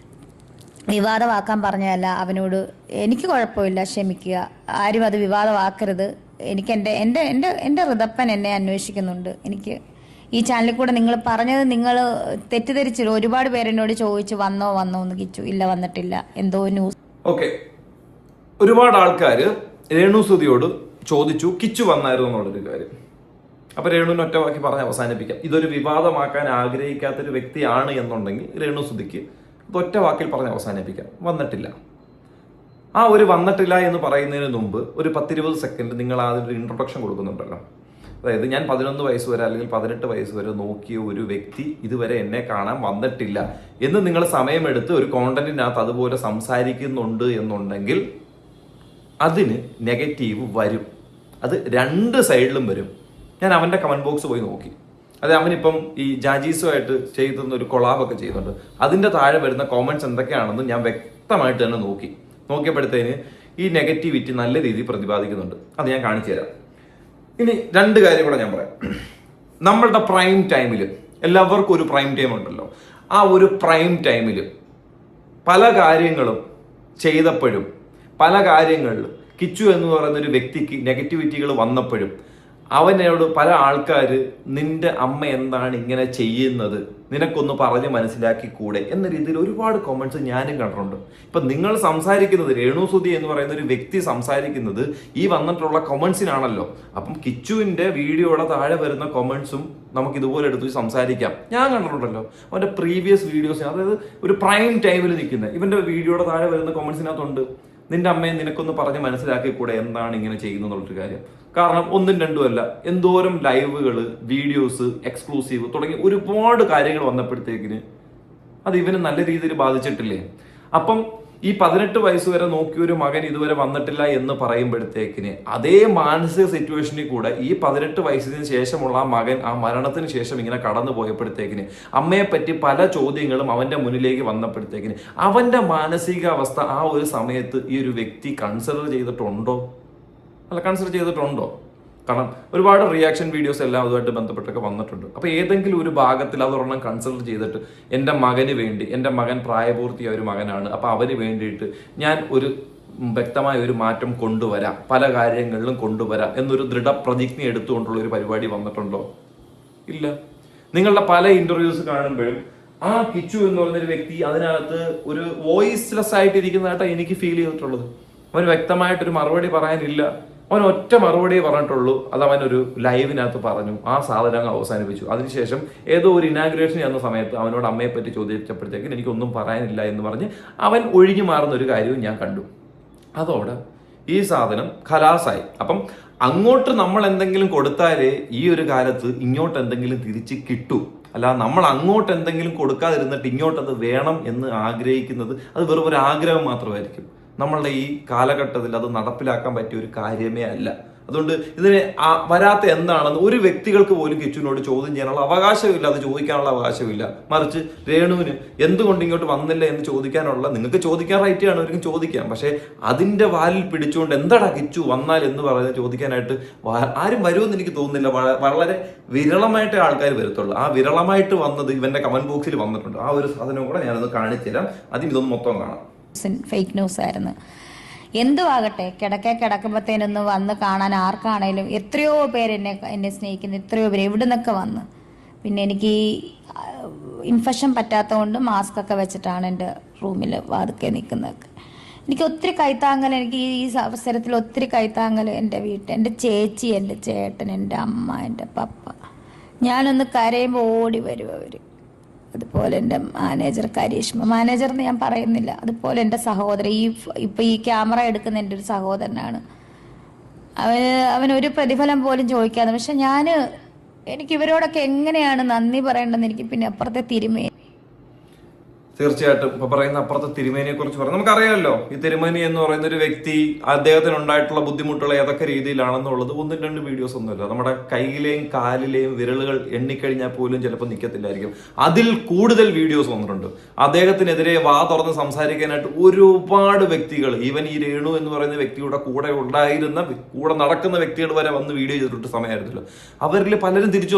വിവാദമാക്കാൻ പറഞ്ഞതല്ല. അവനോട് എനിക്ക് കുഴപ്പമില്ല, ക്ഷമിക്കുക, ആരും അത് വിവാദമാക്കരുത്. എനിക്ക് എൻ്റെ ഋതപ്പൻ എന്നെ അന്വേഷിക്കുന്നുണ്ട്. എനിക്ക് ഈ ചാനലിൽ കൂടെ നിങ്ങൾ പറഞ്ഞത് നിങ്ങൾ തെറ്റിദ്ധരിച്ചു. ഒരുപാട് പേരെന്നോട് ചോദിച്ചു വന്നോ എന്ന് കിച്ചു. ഇല്ല, വന്നിട്ടില്ല, എന്തോ ന്യൂസ്. ഓക്കെ, ഒരുപാട് ആൾക്കാർ രേണുസുതിയോട് ചോദിച്ചു കിച്ചു വന്നായിരുന്നു എന്നുള്ളൊരു കാര്യം. അപ്പൊ രേണുവിന് ഒറ്റ വാക്കി പറഞ്ഞ് അവസാനിപ്പിക്കാം. ഇതൊരു വിവാദമാക്കാൻ ആഗ്രഹിക്കാത്തൊരു വ്യക്തിയാണ് എന്നുണ്ടെങ്കിൽ രേണുസുതിക്ക് ഒറ്റ വാക്കിൽ പറഞ്ഞ് അവസാനിപ്പിക്കാം, വന്നിട്ടില്ല. ആ ഒരു വന്നിട്ടില്ല എന്ന് പറയുന്നതിന് മുമ്പ് ഒരു 10-20 സെക്കൻഡ് നിങ്ങൾ അതിനൊരു ഇൻട്രൊഡക്ഷൻ കൊടുക്കുന്നുണ്ടല്ലോ. അതായത് ഞാൻ 11 വയസ്സ് വരെ അല്ലെങ്കിൽ 18 വയസ്സ് വരെ നോക്കിയ ഒരു വ്യക്തി ഇതുവരെ എന്നെ കാണാൻ വന്നിട്ടില്ല എന്ന് നിങ്ങൾ സമയമെടുത്ത് ഒരു കോണ്ടന്റിനകത്ത് അതുപോലെ സംസാരിക്കുന്നുണ്ട് എന്നുണ്ടെങ്കിൽ അതിന് നെഗറ്റീവ് വരും. അത് രണ്ട് സൈഡിലും വരും. ഞാൻ അവൻ്റെ കമൻറ്റ് ബോക്സ് പോയി നോക്കി. അതെ, അവനിപ്പം ഈ ജാജീസുമായിട്ട് ചെയ്യുന്ന ഒരു കൊളാബൊക്കെ ചെയ്യുന്നുണ്ട്. അതിൻ്റെ താഴെ വരുന്ന കോമൻറ്റ്സ് എന്തൊക്കെയാണെന്ന് ഞാൻ വ്യക്തമായിട്ട് തന്നെ നോക്കിയപ്പോഴത്തേന് ഈ നെഗറ്റിവിറ്റി നല്ല രീതിയിൽ പ്രതിപാദിക്കുന്നുണ്ട്. അത് ഞാൻ കാണിച്ചു തരാം. ഇനി രണ്ട് കാര്യം കൂടെ ഞാൻ പറയാം. നമ്മളുടെ പ്രൈം ടൈമിൽ, എല്ലാവർക്കും ഒരു പ്രൈം ടൈം ഉണ്ടല്ലോ, ആ ഒരു പ്രൈം ടൈമിൽ പല കാര്യങ്ങളും ചെയ്തപ്പോഴും, പല കാര്യങ്ങളിൽ കിച്ചു എന്ന് പറയുന്ന ഒരു വ്യക്തിക്ക് നെഗറ്റിവിറ്റികൾ വന്നപ്പോഴും അവനോട് പല ആൾക്കാർ നിന്റെ അമ്മ എന്താണ് ഇങ്ങനെ ചെയ്യുന്നത്, നിനക്കൊന്ന് പറഞ്ഞ് മനസ്സിലാക്കി കൂടെ എന്ന രീതിയിൽ ഒരുപാട് കമന്റ്സ് ഞാനും കണ്ടിട്ടുണ്ട്. ഇപ്പം നിങ്ങൾ സംസാരിക്കുന്നത്, രേണുസുതി എന്ന് പറയുന്ന ഒരു വ്യക്തി സംസാരിക്കുന്നത് ഈ വന്നിട്ടുള്ള കമന്റ്സിനാണല്ലോ. അപ്പം കിച്ചുവിൻ്റെ വീഡിയോയുടെ താഴെ വരുന്ന കമന്റ്സും നമുക്ക് ഇതുപോലെ എടുത്ത് സംസാരിക്കാം. ഞാൻ കണ്ടിട്ടുണ്ടല്ലോ അവൻ്റെ പ്രീവിയസ് വീഡിയോസ്, അതായത് ഒരു പ്രൈം ടൈമിൽ നിൽക്കുന്നത് ഇവൻ്റെ വീഡിയോയുടെ താഴെ വരുന്ന കമന്റ്സിനകത്തുണ്ട് നിന്റെ അമ്മയെ നിനക്കൊന്ന് പറഞ്ഞ് മനസ്സിലാക്കി കൂടെ എന്താണ് ഇങ്ങനെ ചെയ്യുന്നത് എന്നുള്ളൊരു കാര്യം. കാരണം ഒന്നും രണ്ടും അല്ല, എന്തോരം ലൈവുകൾ, വീഡിയോസ്, എക്സ്ക്ലൂസീവ് തുടങ്ങി ഒരുപാട് കാര്യങ്ങൾ വന്നപ്പോഴത്തേക്കിന് അത് ഇവന് നല്ല രീതിയിൽ ബാധിച്ചിട്ടില്ലേ? അപ്പം ഈ 18 വയസ്സ് വരെ നോക്കിയൊരു മകൻ ഇതുവരെ വന്നിട്ടില്ല എന്ന് പറയുമ്പോഴത്തേക്കിന് അതേ മാനസിക സിറ്റുവേഷനിൽ കൂടെ ഈ 18 വയസ്സിന് ശേഷമുള്ള ആ മകൻ ആ മരണത്തിന് ശേഷം ഇങ്ങനെ കടന്നു പോയപ്പോഴത്തേക്കിന് അമ്മയെപ്പറ്റി പല ചോദ്യങ്ങളും അവൻ്റെ മുന്നിലേക്ക് വന്നപ്പോഴത്തേക്കിന് അവൻ്റെ മാനസികാവസ്ഥ ആ ഒരു സമയത്ത് ഈ ഒരു വ്യക്തി കൺസിഡർ ചെയ്തിട്ടുണ്ടോ? കാരണം ഒരുപാട് റിയാക്ഷൻ വീഡിയോസ് എല്ലാം അതുമായിട്ട് ബന്ധപ്പെട്ടൊക്കെ വന്നിട്ടുണ്ട്. അപ്പോൾ ഏതെങ്കിലും ഒരു ഭാഗത്തിൽ അതൊരെണ്ണം കൺസിഡർ ചെയ്തിട്ട് എൻ്റെ മകന് വേണ്ടി, എൻ്റെ മകൻ പ്രായപൂർത്തിയായ ഒരു മകനാണ്, അപ്പോൾ അവന് വേണ്ടിയിട്ട് ഞാൻ ഒരു വ്യക്തമായ ഒരു മാറ്റം കൊണ്ടുവരാം, പല കാര്യങ്ങളിലും കൊണ്ടുവരാം എന്നൊരു ദൃഢപ്രതിജ്ഞ എടുത്തുകൊണ്ടുള്ള ഒരു പരിപാടി വന്നിട്ടുണ്ടോ? ഇല്ല. നിങ്ങളുടെ പല ഇന്റർവ്യൂസ് കാണുമ്പോഴും ആ കിച്ചു എന്ന് പറയുന്നൊരു വ്യക്തി അതിനകത്ത് ഒരു വോയിസ്ലെസ് ആയിട്ടിരിക്കുന്നതായിട്ടാണ് എനിക്ക് ഫീൽ ചെയ്തിട്ടുള്ളത്. അവന് വ്യക്തമായിട്ടൊരു മറുപടി പറയാനില്ല. അവൻ ഒറ്റ മറുപടിയെ പറഞ്ഞിട്ടുള്ളൂ. അത് അവനൊരു ലൈവിനകത്ത് പറഞ്ഞു, ആ സാധനം അവസാനിപ്പിച്ചു. അതിനുശേഷം ഏതോ ഒരു ഇനാഗുറേഷൻ എന്ന സമയത്ത് അവനോട് അമ്മയെ പറ്റി ചോദിച്ചപ്പോഴത്തേക്കും എനിക്കൊന്നും പറയാനില്ല എന്ന് പറഞ്ഞ് അവൻ ഒഴുകി മാറുന്ന ഒരു കാര്യവും ഞാൻ കണ്ടു. അതോടെ ഈ സാധനം ഖലാസായി. അപ്പം അങ്ങോട്ട് നമ്മൾ എന്തെങ്കിലും കൊടുത്താലേ ഈ ഒരു കാലത്ത് ഇങ്ങോട്ട് എന്തെങ്കിലും തിരിച്ച് കിട്ടൂ. അല്ല നമ്മൾ അങ്ങോട്ട് എന്തെങ്കിലും കൊടുക്കാതിരുന്നിട്ട് ഇങ്ങോട്ടത് വേണം എന്ന് ആഗ്രഹിക്കുന്നത് അത് വെറും ഒരു ആഗ്രഹം മാത്രമായിരിക്കും. നമ്മളുടെ ഈ കാലഘട്ടത്തിൽ അത് നടപ്പിലാക്കാൻ പറ്റിയ ഒരു കാര്യമേ അല്ല. അതുകൊണ്ട് ഇതിന് വരാത്ത എന്താണെന്ന് ഒരു വ്യക്തികൾക്ക് പോലും കിച്ചുവിനോട് ചോദ്യം ചെയ്യാനുള്ള അവകാശമില്ല, അത് ചോദിക്കാനുള്ള അവകാശമില്ല. മറിച്ച് രേണുവിന് എന്തുകൊണ്ട് ഇങ്ങോട്ട് വന്നില്ല എന്ന് ചോദിക്കാനുള്ള, നിങ്ങൾക്ക് ചോദിക്കാൻ റൈറ്റ് ആണ്, ഒരിക്കലും ചോദിക്കാം. പക്ഷേ അതിൻ്റെ വാലിൽ പിടിച്ചുകൊണ്ട് എന്താടാ കിച്ചു വന്നാൽ എന്ന് പറയുന്നത് ചോദിക്കാനായിട്ട് ആരും വരുമെന്ന് എനിക്ക് തോന്നുന്നില്ല. വളരെ വിരളമായിട്ടേ ആൾക്കാർ വരത്തുള്ളൂ. ആ വിരളമായിട്ട് വന്നത് ഇവൻ്റെ കമന്റ് ബോക്സിൽ വന്നിട്ടുണ്ട്. ആ ഒരു സാധനം കൂടെ ഞാനൊന്ന് കാണിച്ചു തരാം. ആദ്യം ഇതൊന്ന് മൊത്തം കാണാം. ഫേക്ക് ന്യൂസ് ആയിരുന്നു. എന്തുവാകട്ടെ, കിടക്കുമ്പോഴത്തേനൊന്ന് വന്ന് കാണാൻ ആർക്കാണേലും എത്രയോ പേര് എന്നെ സ്നേഹിക്കുന്നു, എത്രയോ പേര് എവിടെ നിന്നൊക്കെ വന്ന്. പിന്നെ എനിക്ക് ഈ ഇൻഫെക്ഷൻ പറ്റാത്തതുകൊണ്ട് മാസ്ക് ഒക്കെ വെച്ചിട്ടാണ് എൻ്റെ റൂമിൽ വാതുക്കെ നിൽക്കുന്നതൊക്കെ. എനിക്ക് ഒത്തിരി കൈത്താങ്ങൽ, എനിക്ക് ഈ അവസരത്തിൽ ഒത്തിരി കൈത്താങ്ങൽ എൻ്റെ എൻ്റെ ചേച്ചി, എൻ്റെ ചേട്ടൻ, എൻ്റെ അമ്മ, എൻ്റെ പപ്പ. ഞാനൊന്ന് കരയുമ്പോൾ ഓടി വരും അവർ. അതുപോലെ എൻ്റെ മാനേജർ കരീഷ്മ, മാനേജർ എന്ന് ഞാൻ പറയുന്നില്ല. അതുപോലെ എൻ്റെ സഹോദരൻ, ഇപ്പം ഈ ക്യാമറ എടുക്കുന്ന എൻ്റെ ഒരു സഹോദരനാണ്. അവനൊരു പ്രതിഫലം പോലും ചോദിക്കാതെ. പക്ഷെ എനിക്ക് ഇവരോടൊക്കെ എങ്ങനെയാണ് നന്ദി പറയേണ്ടതെന്ന് എനിക്ക് പിന്നെ അപ്പുറത്തെ തിരുമേ. തീർച്ചയായിട്ടും ഇപ്പൊ പറയുന്ന അപ്പുറത്തെ തിരുമേനിയെ കുറിച്ച് പറയാം. നമുക്കറിയാമല്ലോ ഈ തിരുമേനി എന്ന് പറയുന്ന ഒരു വ്യക്തി അദ്ദേഹത്തിന് ഉണ്ടായിട്ടുള്ള ബുദ്ധിമുട്ടുകൾ ഏതൊക്കെ രീതിയിലാണെന്നുള്ളത് 1-2 വീഡിയോസ് ഒന്നുമില്ല. നമ്മുടെ കയ്യിലെയും കാലിലെയും വിരലുകൾ എണ്ണിക്കഴിഞ്ഞാൽ പോലും ചിലപ്പോൾ നിൽക്കത്തില്ലായിരിക്കും. അതിൽ കൂടുതൽ വീഡിയോസ് വന്നിട്ടുണ്ട്. അദ്ദേഹത്തിനെതിരെ വാ തുറന്ന് സംസാരിക്കാനായിട്ട് ഒരുപാട് വ്യക്തികൾ, ഈവൻ ഈ രേണു എന്ന് പറയുന്ന വ്യക്തിയുടെ കൂടെ നടക്കുന്ന വ്യക്തികൾ വരെ വന്ന് വീഡിയോ ചെയ്തിട്ട് സമയമായിരുന്നല്ലോ. അവരിൽ പലരും തിരിച്ചു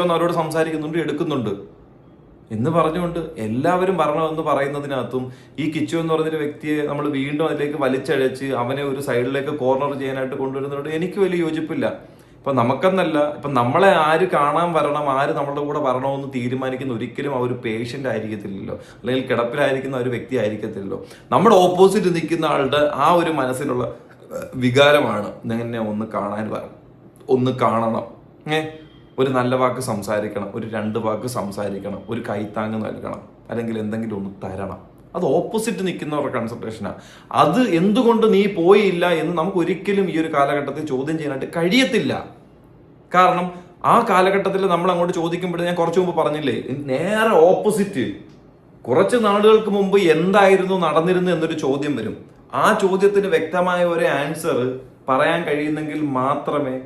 വന്ന് അവരോട് സംസാരിക്കുന്നുണ്ട്, എടുക്കുന്നുണ്ട് എന്ന് പറഞ്ഞുകൊണ്ട് എല്ലാവരും വരണമെന്ന് പറയുന്നതിനകത്തും ഈ കിച്ചു എന്ന് പറയുന്നൊരു വ്യക്തിയെ നമ്മൾ വീണ്ടും അതിലേക്ക് വലിച്ചഴച്ച് അവനെ ഒരു സൈഡിലേക്ക് കോർണർ ചെയ്യാനായിട്ട് കൊണ്ടുവരുന്നതോട് എനിക്ക് വലിയ യോജിപ്പില്ല. ഇപ്പം നമുക്കെന്നല്ല, ഇപ്പം നമ്മളെ ആര് കാണാൻ വരണം, ആര് നമ്മളുടെ കൂടെ വരണമെന്ന് തീരുമാനിക്കുന്ന ഒരിക്കലും ആ ഒരു പേഷ്യൻ്റ് ആയിരിക്കത്തില്ലല്ലോ, അല്ലെങ്കിൽ കിടപ്പിലായിരിക്കുന്ന ഒരു വ്യക്തി ആയിരിക്കത്തില്ലല്ലോ. നമ്മുടെ ഓപ്പോസിറ്റ് നിൽക്കുന്ന ആളുടെ ആ ഒരു മനസ്സിലുള്ള വികാരമാണ് എന്നെ ഒന്ന് കാണാൻ വരണം, ഒന്ന് കാണണം, ഒരു നല്ല വാക്ക് സംസാരിക്കണം, ഒരു 2 വാക്ക് സംസാരിക്കണം, ഒരു കൈത്താങ്ങ് നൽകണം, അല്ലെങ്കിൽ എന്തെങ്കിലും ഒന്ന് തരണം. അത് ഓപ്പോസിറ്റ് നിൽക്കുന്നവരുടെ കൺസൾട്ടേഷനാണ്. അത് എന്തുകൊണ്ട് നീ പോയില്ല എന്ന് നമുക്ക് ഒരിക്കലും ഈ ഒരു കാലഘട്ടത്തിൽ ചോദ്യം ചെയ്യാനായിട്ട് കഴിയത്തില്ല. കാരണം ആ കാലഘട്ടത്തിൽ നമ്മൾ അങ്ങോട്ട് ചോദിക്കുമ്പോഴേ, ഞാൻ കുറച്ച് മുമ്പ് പറഞ്ഞില്ലേ, നേരെ ഓപ്പോസിറ്റ്. കുറച്ച് നാളുകൾക്ക് മുമ്പ് എന്തായിരുന്നു നടന്നിരുന്നത് എന്നൊരു ചോദ്യം വരും. ആ ചോദ്യത്തിന് വ്യക്തമായ ഒരു ആൻസർ പറയാൻ കഴിയുന്നെങ്കിൽ മാത്രമേ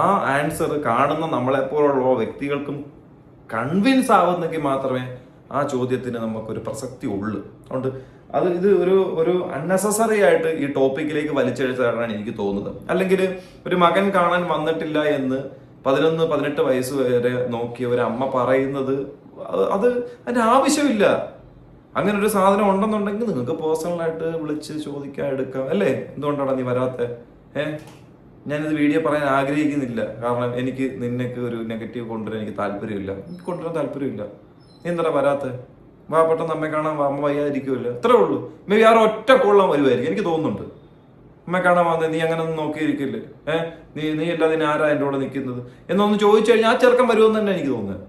ആ ആൻസർ കാണുന്ന നമ്മളെപ്പോലുള്ള വ്യക്തികൾക്കും കൺവിൻസ് ആവുന്നെങ്കിൽ മാത്രമേ ആ ചോദ്യത്തിന് നമുക്കൊരു പ്രസക്തി ഉള്ളൂ. അതുകൊണ്ട് ഇത് ഒരു അൺനെസസറി ആയിട്ട് ഈ ടോപ്പിക്കിലേക്ക് വലിച്ചെഴുത്താനാണ് എനിക്ക് തോന്നുന്നത്. അല്ലെങ്കിൽ ഒരു മകൻ കാണാൻ വന്നിട്ടില്ല എന്ന് 11-18 വയസ്സ് വരെ നോക്കിയ ഒരു അമ്മ പറയുന്നത് അതിന്റെ ആവശ്യമില്ല. അങ്ങനെ ഒരു സാധനം ഉണ്ടെന്നുണ്ടെങ്കിൽ നിങ്ങൾക്ക് പേഴ്സണലായിട്ട് വിളിച്ച് ചോദിക്കാൻ എടുക്കാം അല്ലേ, എന്തുകൊണ്ടാണ് നീ വരാത്തെ? ഞാനിത് വീഡിയോ പറയാൻ ആഗ്രഹിക്കുന്നില്ല, കാരണം എനിക്ക് നിന്നൊക്കെ ഒരു നെഗറ്റീവ് കൊണ്ടുവരാൻ എനിക്ക് താല്പര്യമില്ല, എനിക്ക് കൊണ്ടുവരാൻ താല്പര്യമില്ല. നീ എന്താ വരാത്തെ? വാ, പെട്ടെന്ന് അമ്മയെ കാണാൻ അമ്മ വയ്യാതിരിക്കുമല്ലോ, അത്രേ ഉള്ളൂ. മേ ബി ആരും ഒറ്റ കൊള്ളാൻ വരുമായിരിക്കും, എനിക്ക് തോന്നുന്നുണ്ട്. അമ്മ കാണാൻ വന്നേ, നീ അങ്ങനെ ഒന്നും നോക്കിയിരിക്കില്ലേ? നീ അല്ലാതെ ആരാ എൻ്റെ കൂടെ നിൽക്കുന്നത് എന്നൊന്ന് ചോദിച്ചു കഴിഞ്ഞാൽ ആ ചെറുക്കം വരുമെന്ന് തന്നെ എനിക്ക് തോന്നുന്നത്.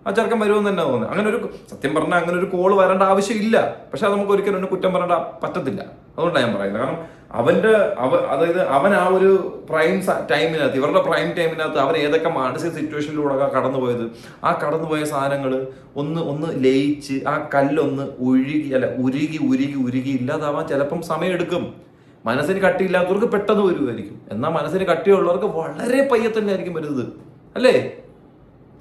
ആ ചെറുക്കം വരുമെന്ന് തന്നെ തോന്നുന്നത്. അങ്ങനെ ഒരു സത്യം പറഞ്ഞാൽ അങ്ങനെ ഒരു കോള് വരേണ്ട ആവശ്യമില്ല. പക്ഷെ അത് നമുക്ക് ഒരിക്കലും കുറ്റം പറയേണ്ട പറ്റത്തില്ല. അതുകൊണ്ടാണ് ഞാൻ പറയുന്നത്. കാരണം അതായത് അവൻ ആ ഒരു പ്രൈം ടൈമിനകത്ത്, ഇവരുടെ പ്രൈം ടൈമിനകത്ത് അവൻ ഏതൊക്കെ മാനസിക സിറ്റുവേഷനിലൂടെ കടന്നുപോയത്, ആ കടന്നുപോയ സാധനങ്ങൾ ഒന്ന് ലയിച്ച് ആ കല്ലൊന്ന് ഉരുകി ഇല്ലാതാവാൻ ചിലപ്പം സമയമെടുക്കും. മനസ്സിന് കട്ടിയില്ലാത്തവർക്ക് പെട്ടെന്ന് വരുമായിരിക്കും. എന്നാൽ മനസ്സിന് കട്ടിയുള്ളവർക്ക് വളരെ പയ്യെ തന്നെ ആയിരിക്കും വരുന്നത് അല്ലേ?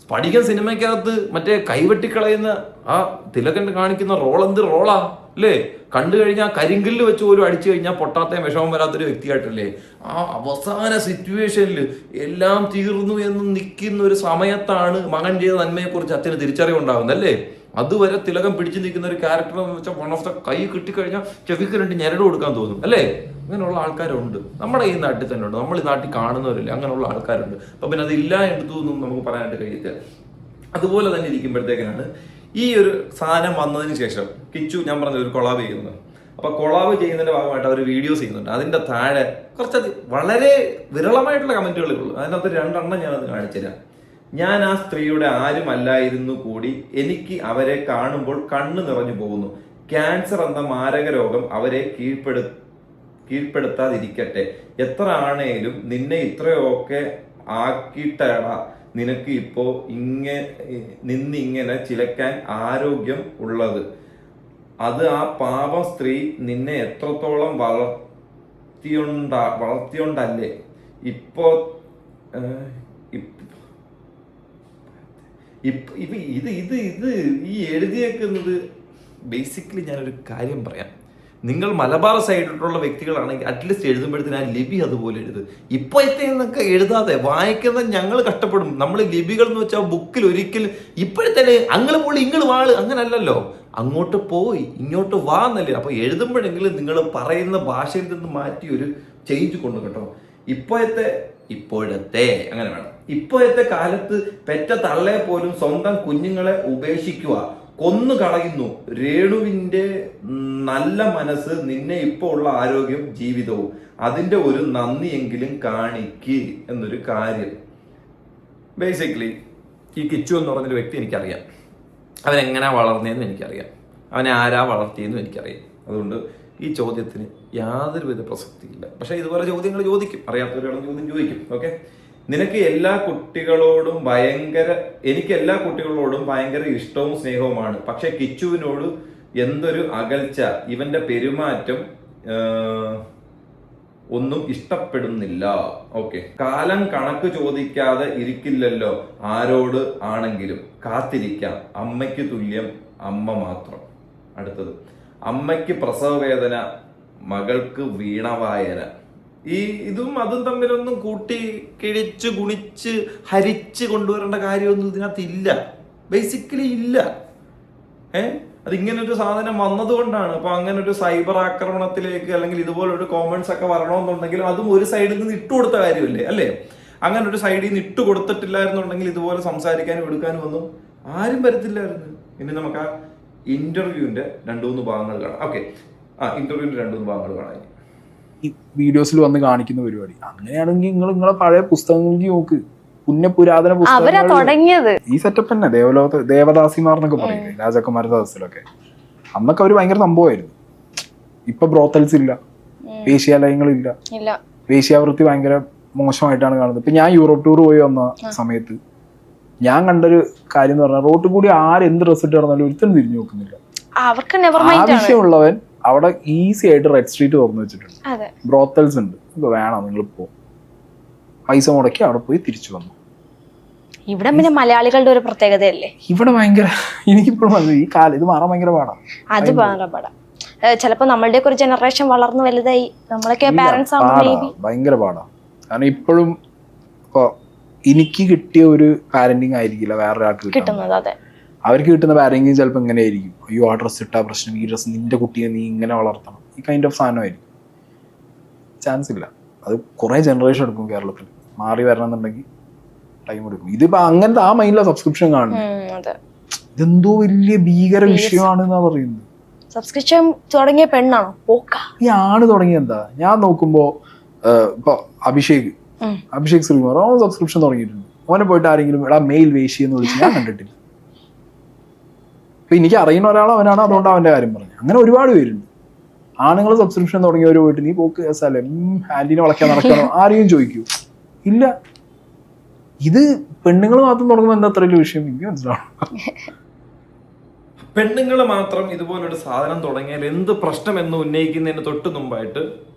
സ്പടികൻ സിനിമയ്ക്കകത്ത് മറ്റേ കൈവെട്ടിക്കളയുന്ന ആ തിലകൻ കാണിക്കുന്ന റോൾ എന്ത് റോളാ അല്ലേ? കണ്ടു കഴിഞ്ഞാൽ കരിങ്കല്ല് വെച്ച് പോലും അടിച്ചു കഴിഞ്ഞാൽ പൊട്ടാത്ത വിഷമം വരാത്തൊരു വ്യക്തിയായിട്ടല്ലേ? ആ അവസാന സിറ്റുവേഷനിൽ എല്ലാം തീർന്നു എന്ന് നിൽക്കുന്ന ഒരു സമയത്താണ് മകൻ ചെയ്ത നന്മയെക്കുറിച്ച് അച്ഛന് തിരിച്ചറിവുണ്ടാകുന്നത് അല്ലേ? അതുവരെ തിലകം പിടിച്ചു നിൽക്കുന്ന ഒരു ക്യാരക്ടർ എന്ന് വെച്ചാൽ വൺ ഓഫ് ദ കൈ കിട്ടിക്കഴിഞ്ഞാൽ ചെവിക്ക് 2 ഞെരട് കൊടുക്കാൻ തോന്നും അല്ലേ? അങ്ങനെയുള്ള ആൾക്കാരുണ്ട് നമ്മുടെ ഈ നാട്ടിൽ തന്നെ ഉണ്ട്. നമ്മൾ ഈ നാട്ടിൽ കാണുന്നവരില്ലേ, അങ്ങനെയുള്ള ആൾക്കാരുണ്ട്. അപ്പൊ പിന്നെ അതില്ല എന്നൊന്നും നമുക്ക് പറയാനായിട്ട് കഴിയത്തില്ല. അതുപോലെ തന്നെ ഇരിക്കുമ്പോഴത്തേക്കാണ് ഈ ഒരു സാധനം വന്നതിന് ശേഷം കിച്ചു ഞാൻ പറഞ്ഞ ഒരു കൊളാബ് ചെയ്യുന്നത്. അപ്പൊ കൊളാബ് ചെയ്യുന്നതിന്റെ ഭാഗമായിട്ട് അവർ വീഡിയോസ് ചെയ്യുന്നുണ്ട്. അതിന്റെ താഴെ കുറച്ചധികം വളരെ വിരളമായിട്ടുള്ള കമന്റുകളേ ഉള്ളൂ. അതിനകത്ത് 2 എണ്ണം ഞാനത് കാണിച്ചുതരാം. ഞാൻ ആ സ്ത്രീയുടെ ആരുമല്ലായിരുന്നു കൂടി എനിക്ക് അവരെ കാണുമ്പോൾ കണ്ണു നിറഞ്ഞു പോകുന്നു. ക്യാൻസർ എന്ന മാരക രോഗം അവരെ കീഴ്പ്പെടുത്താതിരിക്കട്ടെ. എത്ര ആണേലും നിന്നെ ഇത്രയൊക്കെ ആക്കിയിട്ടാ നിനക്ക് ഇപ്പോ നിന്നിങ്ങനെ ചിലക്കാൻ ആരോഗ്യം ഉള്ളത്. അത് ആ പാപം സ്ത്രീ നിന്നെ എത്രത്തോളം വളർത്തിയോണ്ടല്ലേ ഇപ്പോ ഈ എഴുതിയേക്കുന്നത്. ബേസിക്കലി ഞാനൊരു കാര്യം പറയാം. നിങ്ങൾ മലബാർ സൈഡിലുള്ള വ്യക്തികളാണെങ്കിൽ അറ്റ്ലീസ്റ്റ് എഴുതുമ്പോഴത്തേന് ആ ലിപി അതുപോലെ എഴുത്. ഇപ്പോഴത്തെ എന്നൊക്കെ എഴുതാതെ വായിക്കുന്ന ഞങ്ങൾ കഷ്ടപ്പെടും. നമ്മൾ ലിപികൾ എന്ന് വെച്ചാൽ ബുക്കിൽ ഒരിക്കലും ഇപ്പോഴത്തെ അങ്ങള് പോളി ഇങ്ങള് വാള് അങ്ങനല്ലല്ലോ, അങ്ങോട്ട് പോയി ഇങ്ങോട്ട് വാ എന്നല്ലേ. അപ്പൊ എഴുതുമ്പോഴെങ്കിലും നിങ്ങൾ പറയുന്ന ഭാഷയിൽ നിന്ന് മാറ്റി ഒരു ചേഞ്ച് കൊണ്ടു കേട്ടോ. ഇപ്പോഴത്തെ അങ്ങനെ വേണം. ഇപ്പോഴത്തെ കാലത്ത് പെറ്റ തള്ളയെ പോലും സ്വന്തം കുഞ്ഞുങ്ങളെ ഉപേക്ഷിക്കുക, കൊന്നു കളയുന്നു. രേണുവിന്റെ നല്ല മനസ്സ്, നിന്നെ ഇപ്പോ ഉള്ള ആരോഗ്യം, ജീവിതവും, അതിന്റെ ഒരു നന്ദിയെങ്കിലും കാണിക്ക് എന്നൊരു കാര്യം. ബേസിക്കലി ഈ കിച്ചു എന്ന് പറഞ്ഞൊരു വ്യക്തി എനിക്കറിയാം. അവൻ എങ്ങനെ വളർന്നതെന്ന് എനിക്കറിയാം. അവനെ ആരാ വളർത്തിയെന്നും എനിക്കറിയാം. അതുകൊണ്ട് ഈ ചോദ്യത്തിന് യാതൊരുവിധ പ്രസക്തിയില്ല. പക്ഷെ ഇതുപോലെ ചോദ്യങ്ങൾ ചോദിക്കും, അറിയാത്തവരാണ് ചോദ്യം ചോദിക്കും. ഓക്കെ, എനിക്ക് എല്ലാ കുട്ടികളോടും ഭയങ്കര ഇഷ്ടവും സ്നേഹവുമാണ്. പക്ഷെ കിച്ചുവിനോട് എന്തൊരു അകൽച്ച, ഇവന്റെ പെരുമാറ്റം ഒന്നും ഇഷ്ടപ്പെടുന്നില്ല. ഓക്കെ, കാലം കണക്ക് ചോദിക്കാതെ ഇരിക്കില്ലല്ലോ, ആരോട് ആണെങ്കിലും കാത്തിരിക്കാം. അമ്മയ്ക്ക് തുല്യം അമ്മ മാത്രം. അടുത്തത്, അമ്മയ്ക്ക് പ്രസവവേദന, മകൾക്ക് വീണവായന. ഇതും അതും തമ്മിലൊന്നും കൂട്ടി കിഴിച്ച് ഗുണിച്ച് ഹരിച്ച് കൊണ്ടുവരേണ്ട കാര്യമൊന്നും ഇതിനകത്ത് ഇല്ല. ബേസിക്കലി ഇല്ല. അതിങ്ങനൊരു സാധനം വന്നതുകൊണ്ടാണ്. അപ്പൊ അങ്ങനെ ഒരു സൈബർ ആക്രമണത്തിലേക്ക് അല്ലെങ്കിൽ ഇതുപോലൊരു കോമന്റ്സ് ഒക്കെ വരണമെന്നുണ്ടെങ്കിലും അതും ഒരു സൈഡിൽ നിന്ന് ഇട്ടുകൊടുത്ത കാര്യമല്ലേ അല്ലേ? അങ്ങനെ ഒരു സൈഡിൽ നിന്ന് ഇട്ട് കൊടുത്തിട്ടില്ലായിരുന്നുണ്ടെങ്കിൽ ഇതുപോലെ സംസാരിക്കാനും എടുക്കാനും ഒന്നും ആരും വരത്തില്ലായിരുന്നു. ഇനി നമുക്ക് ആ ഇന്റർവ്യൂവിന്റെ 2-3 ഭാഗങ്ങൾ കാണാം. ഓക്കെ, ഇന്റർവ്യൂവിന്റെ 2-3 ഭാഗങ്ങൾ കാണാം. ഈ വീഡിയോസിൽ വന്ന് കാണിക്കുന്ന പരിപാടി അങ്ങനെയാണെങ്കിൽ നിങ്ങളെ പഴയ പുസ്തകങ്ങളിൽ നോക്ക്. പുരാതന പുസ്തകങ്ങൾ ഈ സെറ്റപ്പ് തന്നെ. ദേവദാസിമാർ എന്നൊക്കെ പറയില്ലേ, രാജകുമാര ദാസിലൊക്കെ, അന്നൊക്കെ അവര് ഭയങ്കര സംഭവമായിരുന്നു. ഇപ്പൊ ബ്രോത്തൽസ് ഇല്ല, വേശ്യാലയങ്ങളില്ല, വേശ്യാവൃത്തി ഭയങ്കര മോശമായിട്ടാണ് കാണുന്നത്. ഇപ്പൊ ഞാൻ യൂറോപ്പ് ടൂർ പോയി വന്ന സമയത്ത് ഞാൻ കണ്ടൊരു കാര്യം എന്ന് പറഞ്ഞാൽ, റോട്ടിൽ കൂടി ആരെന്ത് ഡ്രസ് ഇട്ട് നടന്നാലും ഒരുത്തനും തിരിഞ്ഞു നോക്കുന്നില്ല. ആവശ്യമുള്ളവൻ അവിടെ ഈസി ആയിട്ട് റെഡ് സ്ട്രീറ്റ് തുറന്നു വെച്ചിട്ടുണ്ട്. അതെ. ബ്രോത്തൽസ് ഉണ്ട്, ഇപ്പൊ വേണം നിങ്ങൾ പോകും, പൈസ മുടക്കി അവിടെ പോയി തിരിച്ചു വന്നു. ഇവിടെ പിന്നെ മലയാളികളുടെ ഒരു പ്രത്യേകതയല്ലേ, ഇവിടെ ഭയങ്കര എനിക്കിപ്പോഴും ഈ കാലം ഇത് മാറാൻ ഭയങ്കര പാടാണ്. അത് പാടാ. ചിലപ്പോ നമ്മളുടെ ഒരു ജനറേഷൻ വളർന്നു വലുതായി നമ്മളൊക്കെ പാരന്റ്സ് ആവുമ്പോൾ ഭയങ്കര പാടാ. കാരണം ഇപ്പോഴും ഇപ്പൊ എനിക്ക് കിട്ടിയ ഒരു പാരന്റിങ് ആയിരിക്കില്ല വേറൊരാൾക്ക് കിട്ടുന്നത്. അതെ, അവർക്ക് കിട്ടുന്ന പാരന്റിങ് ചിലപ്പോൾ ഇങ്ങനെ ആയിരിക്കും, അയ്യോ ആ ഡ്രസ്സ് ഇട്ടാ പ്രശ്നം, ഈ ഡ്രസ്സ് നിന്റെ കുട്ടിയെ നീ ഇങ്ങനെ വളർത്തണം, ഈ കൈൻഡ് ഓഫ് സാധനമായിരിക്കും. ചാൻസ് ഇല്ല, അത് കുറെ ജനറേഷൻ എടുക്കും കേരളത്തിൽ മാറി വരണമെന്നുണ്ടെങ്കിൽ ടൈം എടുക്കും. ഇതിപ്പോ അങ്ങനത്തെ ആ മൈൻഡിലെ സബ്സ്ക്രിപ്ഷൻ കാണുന്നത് ഇതെന്തോ വലിയ ഭീകര വിഷയമാണെന്നാ പറയുന്നത്. സബ്സ്ക്രിപ്ഷൻ തുടങ്ങിയ പെണ്ണാണോ പോക്ക? ഈ ആണ് തുടങ്ങിയ എന്താ? ഞാൻ നോക്കുമ്പോ ഇപ്പൊ അഭിഷേക് ശ്രീകുമാർ ഓൻ സബ്സ്ക്രിപ്ഷൻ തുടങ്ങിയിട്ടുണ്ട്. ഓനെ പോയിട്ട് ആരെങ്കിലും എടാ മെയിൽ വേശി എന്ന് വിളിച്ച് ഞാൻ കണ്ടിട്ടില്ല. ഇപ്പൊ എനിക്ക് അറിയുന്ന ഒരാളോ അവനാണ്, അതുകൊണ്ട് അവന്റെ കാര്യം പറഞ്ഞു. അങ്ങനെ ഒരുപാട് പേരുണ്ട്. ആണുങ്ങൾ സബ്സ്ക്രിപ്ഷൻ തുടങ്ങിയവർ പോയിട്ട് നീ പോക്ക് കേസല്ലേ ആന്റീനെ വളയ്ക്കാൻ നടക്കണോ ആരെയും ചോദിക്കൂ ഇല്ല. ഇത് പെണ്ണുങ്ങൾ മാത്രം തുടങ്ങുമ്പോൾ എന്താ അത്ര വലിയ വിഷയം എനിക്ക് മനസ്സിലാവും. പെണ്ണുങ്ങൾ മാത്രം ഇതുപോലൊരു സാധനം തുടങ്ങിയാൽ എന്ത് പ്രശ്നം എന്ന് ഉന്നയിക്കുന്നതിന് തൊട്ട് മുമ്പായിട്ട്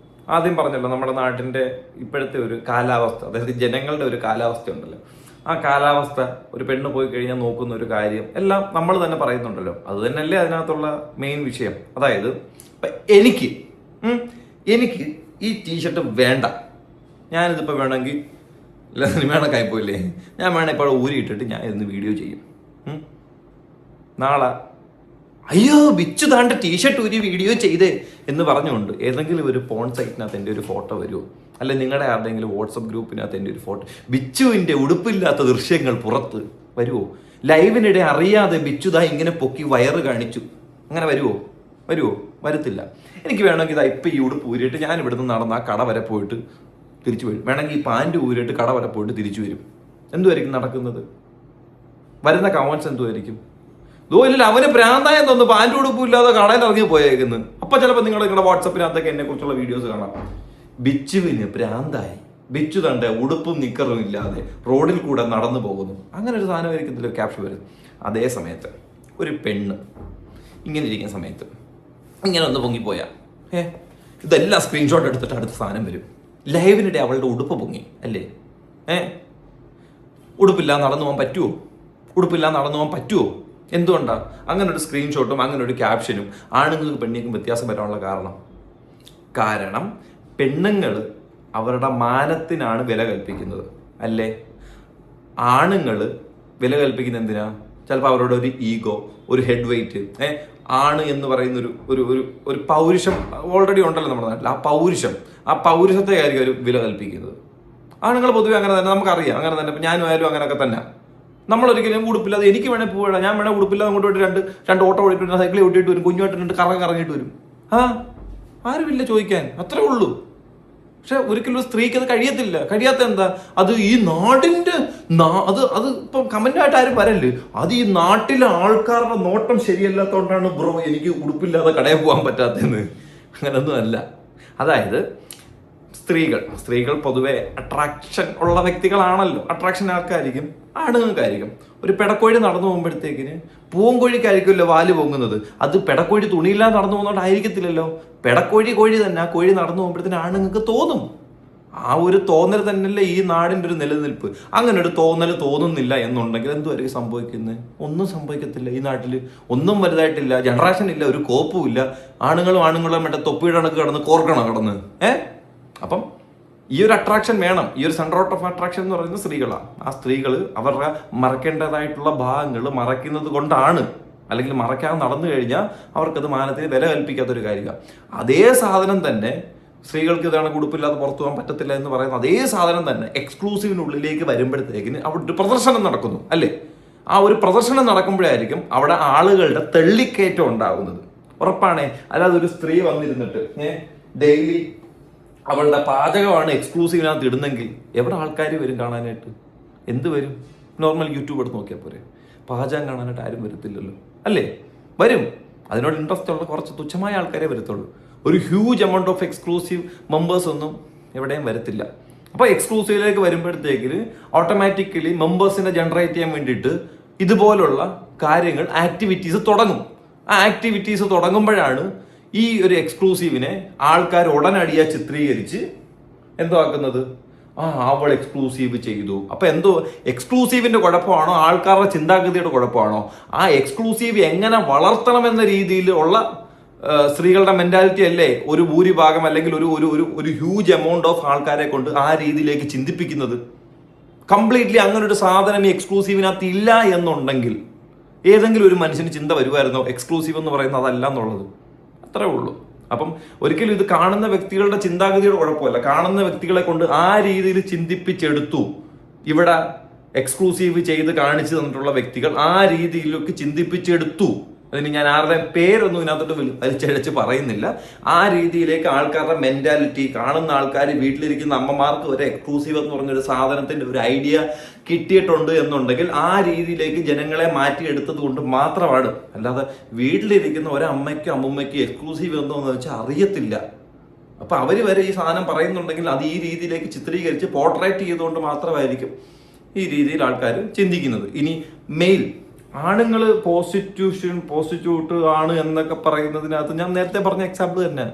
ആദ്യം പറഞ്ഞല്ലോ നമ്മുടെ നാട്ടിന്റെ ഇപ്പോഴത്തെ ഒരു കാലാവസ്ഥ, അതായത് ജനങ്ങളുടെ ഒരു കാലാവസ്ഥ ഉണ്ടല്ലോ, ആ കാലാവസ്ഥ ഒരു പെണ്ണ് പോയി കഴിഞ്ഞാൽ നോക്കുന്ന ഒരു കാര്യം എല്ലാം നമ്മൾ തന്നെ പറയുന്നുണ്ടല്ലോ. അത് തന്നെയല്ലേ അതിനകത്തുള്ള മെയിൻ വിഷയം. അതായത് എനിക്ക് ഈ ടീഷർട്ട് വേണ്ട, ഞാനിതിപ്പോൾ വേണമെങ്കിൽ സിനിമയാണൊക്കെ പോയില്ലേ, ഞാൻ വേണമെങ്കിൽ ഇപ്പോൾ ഊരിയിട്ടിട്ട് ഞാൻ ഇന്ന് വീഡിയോ ചെയ്യും. നാളെ അയ്യോ ബിച്ചു താണ്ട ടീഷർട്ട് ഊരി വീഡിയോ ചെയ്തേ എന്ന് പറഞ്ഞുകൊണ്ട് ഏതെങ്കിലും ഒരു പോൺ സൈറ്റിനകത്ത് എൻ്റെ ഒരു ഫോട്ടോ വരുമോ, അല്ല നിങ്ങളുടെ ആരുടെയെങ്കിലും വാട്സപ്പ് ഗ്രൂപ്പിനകത്ത് എൻ്റെ ഒരു ഫോട്ടോ, ബിച്ചുവിൻ്റെ ഉടുപ്പില്ലാത്ത ദൃശ്യങ്ങൾ പുറത്ത് വരുമോ? ലൈവിനിടെ അറിയാതെ ബിച്ചുതാ ഇങ്ങനെ പൊക്കി വയറ് കാണിച്ചു, അങ്ങനെ വരുമോ? വരത്തില്ല. എനിക്ക് വേണമെങ്കിൽ ഇതാ ഇപ്പം ഈ ഉടുപ്പ് ഊരിയിട്ട് ഞാൻ ഇവിടുന്ന് നടന്ന് ആ കട വരെ പോയിട്ട് തിരിച്ചു വരും. വേണമെങ്കിൽ ഈ പാൻറ് ഊരിയിട്ട് കട വരെ പോയിട്ട് തിരിച്ചു വരും. എന്തുമായിരിക്കും നടക്കുന്നത്? വരുന്ന കമൻസ് എന്തുമായിരിക്കും? ഇല്ല അവന് പ്രാന്തായെന്ന് തോന്നുന്നു, പാൻറ് ഉടുപ്പില്ലാതെ കടയിൽ ഇറങ്ങി പോയേക്കുന്നു. അപ്പൊ ചിലപ്പോൾ നിങ്ങളുടെ വാട്സപ്പിനകത്തൊക്കെ എന്നെ കുറിച്ചുള്ള വീഡിയോസ് കാണാം. ബിച്ചുവിന് പ്രാന്തായി, ബിച്ചു തന്റെ ഉടുപ്പും നിക്കറും ഇല്ലാതെ റോഡിൽ കൂടെ നടന്നു പോകുന്നു, അങ്ങനെ ഒരു സാധനമായിരിക്കും ഇതിൽ ക്യാപ്ഷൻ വരുന്നത്. അതേ സമയത്ത് ഒരു പെണ്ണ് ഇങ്ങനെ ഇരിക്കുന്ന സമയത്ത് ഇങ്ങനെ ഒന്ന് പൊങ്ങിപ്പോയാ ഇതെല്ലാം സ്ക്രീൻഷോട്ട് എടുത്തിട്ട് അടുത്ത സാധനം വരും. ലൈവിനിടെ അവളുടെ ഉടുപ്പ് പൊങ്ങി അല്ലേ, ഉടുപ്പില്ലാതെ നടന്നു പോകാൻ പറ്റുമോ? എന്തുകൊണ്ടാ അങ്ങനെ ഒരു സ്ക്രീൻഷോട്ടും അങ്ങനെ ഒരു ക്യാപ്ഷനും ആണുങ്ങൾക്ക് പെണ്ണുങ്ങൾക്കും വ്യത്യാസം വരാനുള്ള കാരണം പെണ്ണുങ്ങൾ അവരുടെ മാനത്തിനാണ് വില കൽപ്പിക്കുന്നത് അല്ലേ, ആണുങ്ങൾ വില കൽപ്പിക്കുന്ന എന്തിനാ? ചിലപ്പോൾ അവരുടെ ഒരു ഈഗോ, ഒരു ഹെഡ് വെയിറ്റ്, ആണ് എന്ന് പറയുന്ന ഒരു പൗരുഷം ഓൾറെഡി ഉണ്ടല്ലോ നമ്മുടെ നാട്ടിൽ. ആ പൗരുഷത്തെ ആയിരിക്കും അവർ വില കൽപ്പിക്കുന്നത്. ആണുങ്ങൾ പൊതുവെ അങ്ങനെ തന്നെ, നമുക്കറിയാം അങ്ങനെ തന്നെ. ഞാനും ആയാലും അങ്ങനെയൊക്കെ തന്നെ. നമ്മളൊരിക്കലും ഉടുപ്പില്ലാതെ എനിക്ക് വേണേൽ പോവാ, ഞാൻ വേണേൽ ഉടുപ്പില്ലാതെ അങ്ങോട്ട് പോയിട്ട് രണ്ട് ഓട്ടോ ഓടിയിട്ട് സൈക്കിൾ ഓട്ടിയിട്ട് വരും, കുഞ്ഞുമായിട്ട് കറങ്ങിയിട്ട് വരും. ആരുമില്ല ചോദിക്കാൻ, അത്രേ ഉള്ളൂ. പക്ഷെ ഒരിക്കലും ഒരു സ്ത്രീക്ക് അത് കഴിയാത്ത എന്താ? അത് ഈ നാടിന്റെ അത് ഇപ്പം കമന്റായിട്ട് ആരും വരല്ലേ, അത് ഈ നാട്ടിലെ ആൾക്കാരുടെ നോട്ടം ശരിയല്ലാത്തതുകൊണ്ടാണ് ബ്രോ എനിക്ക് ഉടുപ്പില്ലാതെ കടയിൽ പോകാൻ പറ്റാത്തതെന്ന്. അങ്ങനൊന്നും അല്ല. അതായത് സ്ത്രീകൾ പൊതുവെ അട്രാക്ഷൻ ഉള്ള വ്യക്തികളാണല്ലോ. അട്രാക്ഷൻ ആർക്കായിരിക്കും? ആണുങ്ങൾക്കായിരിക്കും. ഒരു പെടക്കോഴി നടന്നു പോകുമ്പോഴത്തേക്കിന് പൂവൻകോഴിക്കായിരിക്കുമല്ലോ വാല് പൊങ്ങുന്നത്. അത് പെടക്കോഴി തുണിയില്ലാതെ നടന്നു പോകുന്നതുകൊണ്ടായിരിക്കത്തില്ലല്ലോ. കോഴി തന്നെ ആ കോഴി നടന്നു പോകുമ്പോഴത്തേന് ആണുങ്ങൾക്ക് തോന്നും. ആ ഒരു തോന്നൽ തന്നെയല്ലേ ഈ നാടിൻ്റെ ഒരു നിലനിൽപ്പ്. അങ്ങനെ ഒരു തോന്നൽ തോന്നുന്നില്ല എന്നുണ്ടെങ്കിൽ എന്തുമായിരിക്കും സംഭവിക്കുന്നത്? ഒന്നും സംഭവിക്കത്തില്ല. ഈ നാട്ടിൽ ഒന്നും വലുതായിട്ടില്ല, ജനറേഷൻ ഇല്ല, ഒരു കോപ്പും ഇല്ല. ആണുങ്ങളും മറ്റേ തൊപ്പിയുടെ കണക്ക് കിടന്ന് കോർക്കണം. അപ്പം ഈ ഒരു അട്രാക്ഷൻ വേണം. ഈ ഒരു സെന്റർ ഔട്ട് ഓഫ് അട്രാക്ഷൻ എന്ന് പറയുന്നത് സ്ത്രീകളാണ്. ആ സ്ത്രീകൾ അവരുടെ മറക്കേണ്ടതായിട്ടുള്ള ഭാഗങ്ങൾ മറയ്ക്കുന്നത് കൊണ്ടാണ്, അല്ലെങ്കിൽ മറയ്ക്കാതെ നടന്നു കഴിഞ്ഞാൽ അവർക്കത് മാനത്തിന് വില കൽപ്പിക്കാത്തൊരു കാര്യമാണ്. അതേ സാധനം തന്നെ സ്ത്രീകൾക്ക് ഇതാണ് ഉടുപ്പില്ലാതെ പുറത്തു പോകാൻ പറ്റത്തില്ല എന്ന് പറയുന്ന അതേ സാധനം തന്നെ എക്സ്ക്ലൂസീവിനുള്ളിലേക്ക് വരുമ്പോഴത്തേക്കിന് അവിടെ ഒരു പ്രദർശനം നടക്കുന്നു അല്ലേ. ആ ഒരു പ്രദർശനം നടക്കുമ്പോഴായിരിക്കും അവിടെ ആളുകളുടെ തെള്ളിക്കയറ്റം ഉണ്ടാകുന്നത്. ഉറപ്പാണേ. അല്ലാതെ ഒരു സ്ത്രീ വന്നിരുന്നിട്ട് ഡെയിലി അവളുടെ പാചകമാണ് എക്സ്ക്ലൂസീവിനകത്ത് ഇടുന്നെങ്കിൽ എവിടെ ആൾക്കാർ വരും കാണാനായിട്ട്? എന്ത് വരും? നോർമൽ യൂട്യൂബ് എടുത്ത് നോക്കിയാൽ പോരെ. പാചകം കാണാനായിട്ട് ആരും വരത്തില്ലല്ലോ അല്ലേ. വരും, അതിനോട് ഇൻട്രസ്റ്റ് ഉള്ള കുറച്ച് തുച്ഛമായ ആൾക്കാരെ വരത്തുള്ളൂ. ഒരു huge amount of exclusive members ഒന്നും എവിടെയും വരത്തില്ല. അപ്പോൾ എക്സ്ക്ലൂസീവിലേക്ക് വരുമ്പോഴത്തേക്കിന് ഓട്ടോമാറ്റിക്കലി മെമ്പേഴ്സിനെ ജനറേറ്റ് ചെയ്യാൻ വേണ്ടിയിട്ട് ഇതുപോലുള്ള കാര്യങ്ങൾ ആക്ടിവിറ്റീസ് തുടങ്ങും. ആ ആക്ടിവിറ്റീസ് തുടങ്ങുമ്പോഴാണ് ഈ ഒരു എക്സ്ക്ലൂസീവിനെ ആൾക്കാർ ഉടനടിയാ ചിത്രീകരിച്ച് എന്തോ ആക്കുന്നത്, അവൾ എക്സ്ക്ലൂസീവ് ചെയ്തു. അപ്പൊ എന്തോ എക്സ്ക്ലൂസീവിന്റെ കുഴപ്പമാണോ ആൾക്കാരുടെ ചിന്താഗതിയുടെ കുഴപ്പമാണോ? ആ എക്സ്ക്ലൂസീവ് എങ്ങനെ വളർത്തണമെന്ന രീതിയിലുള്ള സ്ത്രീകളുടെ മെന്റാലിറ്റി അല്ലേ ഒരു ഭൂരിഭാഗം അല്ലെങ്കിൽ ഒരു ഹ്യൂജ് എമൗണ്ട് ഓഫ് ആൾക്കാരെ കൊണ്ട് ആ രീതിയിലേക്ക് ചിന്തിപ്പിക്കുന്നത്? കംപ്ലീറ്റ്ലി അങ്ങനെ ഒരു സാധനം ഈ എക്സ്ക്ലൂസീവിനകത്ത് ഇല്ല എന്നുണ്ടെങ്കിൽ ഏതെങ്കിലും ഒരു മനുഷ്യന് ചിന്ത വരുമായിരുന്നോ എക്സ്ക്ലൂസീവ് എന്ന് പറയുന്നത് അതല്ല എന്നുള്ളത്? അത്രേ ഉള്ളൂ. അപ്പം ഒരിക്കലും ഇത് കാണുന്ന വ്യക്തികളുടെ ചിന്താഗതിയുടെ കുഴപ്പമല്ല, കാണുന്ന വ്യക്തികളെ കൊണ്ട് ആ രീതിയിൽ ചിന്തിപ്പിച്ചെടുത്തു. ഇവിടെ എക്സ്ക്ലൂസീവ് ചെയ്ത് കാണിച്ചു തന്നിട്ടുള്ള വ്യക്തികൾ ആ രീതിയിലൊക്കെ ചിന്തിപ്പിച്ചെടുത്തു. അതിന് ഞാൻ ആരുടെയും പേരൊന്നും ഇതിനകത്തോട്ട് വലിച്ചഴച്ച് പറയുന്നില്ല. ആ രീതിയിലേക്ക് ആൾക്കാരുടെ മെന്റാലിറ്റി, കാണുന്ന ആൾക്കാർ, വീട്ടിലിരിക്കുന്ന അമ്മമാർക്ക് ഒരു എക്സ്ക്ലൂസീവ് എന്ന് പറഞ്ഞൊരു സാധനത്തിന്റെ ഒരു ഐഡിയ കിട്ടിയിട്ടുണ്ട് എന്നുണ്ടെങ്കിൽ ആ രീതിയിലേക്ക് ജനങ്ങളെ മാറ്റിയെടുത്തത് കൊണ്ട് മാത്രമാണ്. അല്ലാതെ വീട്ടിലിരിക്കുന്ന ഒരമ്മയ്ക്കും അമ്മുമ്മയ്ക്കും എക്സ്ക്ലൂസീവ് എന്തോന്ന് വെച്ചാൽ അറിയത്തില്ല. അപ്പൊ അവര് വരെ ഈ സാധനം പറയുന്നുണ്ടെങ്കിൽ അത് ഈ രീതിയിലേക്ക് ചിത്രീകരിച്ച് പോർട്രേറ്റ് ചെയ്തുകൊണ്ട് മാത്രമായിരിക്കും ഈ രീതിയിൽ ആൾക്കാർ ചിന്തിക്കുന്നത്. ഇനി മെയിൽ ആണുങ്ങൾ പോസ്റ്റിറ്റ്യൂട്ട് ആണ് എന്നൊക്കെ പറയുന്നതിനകത്ത് ഞാൻ നേരത്തെ പറഞ്ഞ എക്സാമ്പിൾ തന്നെ.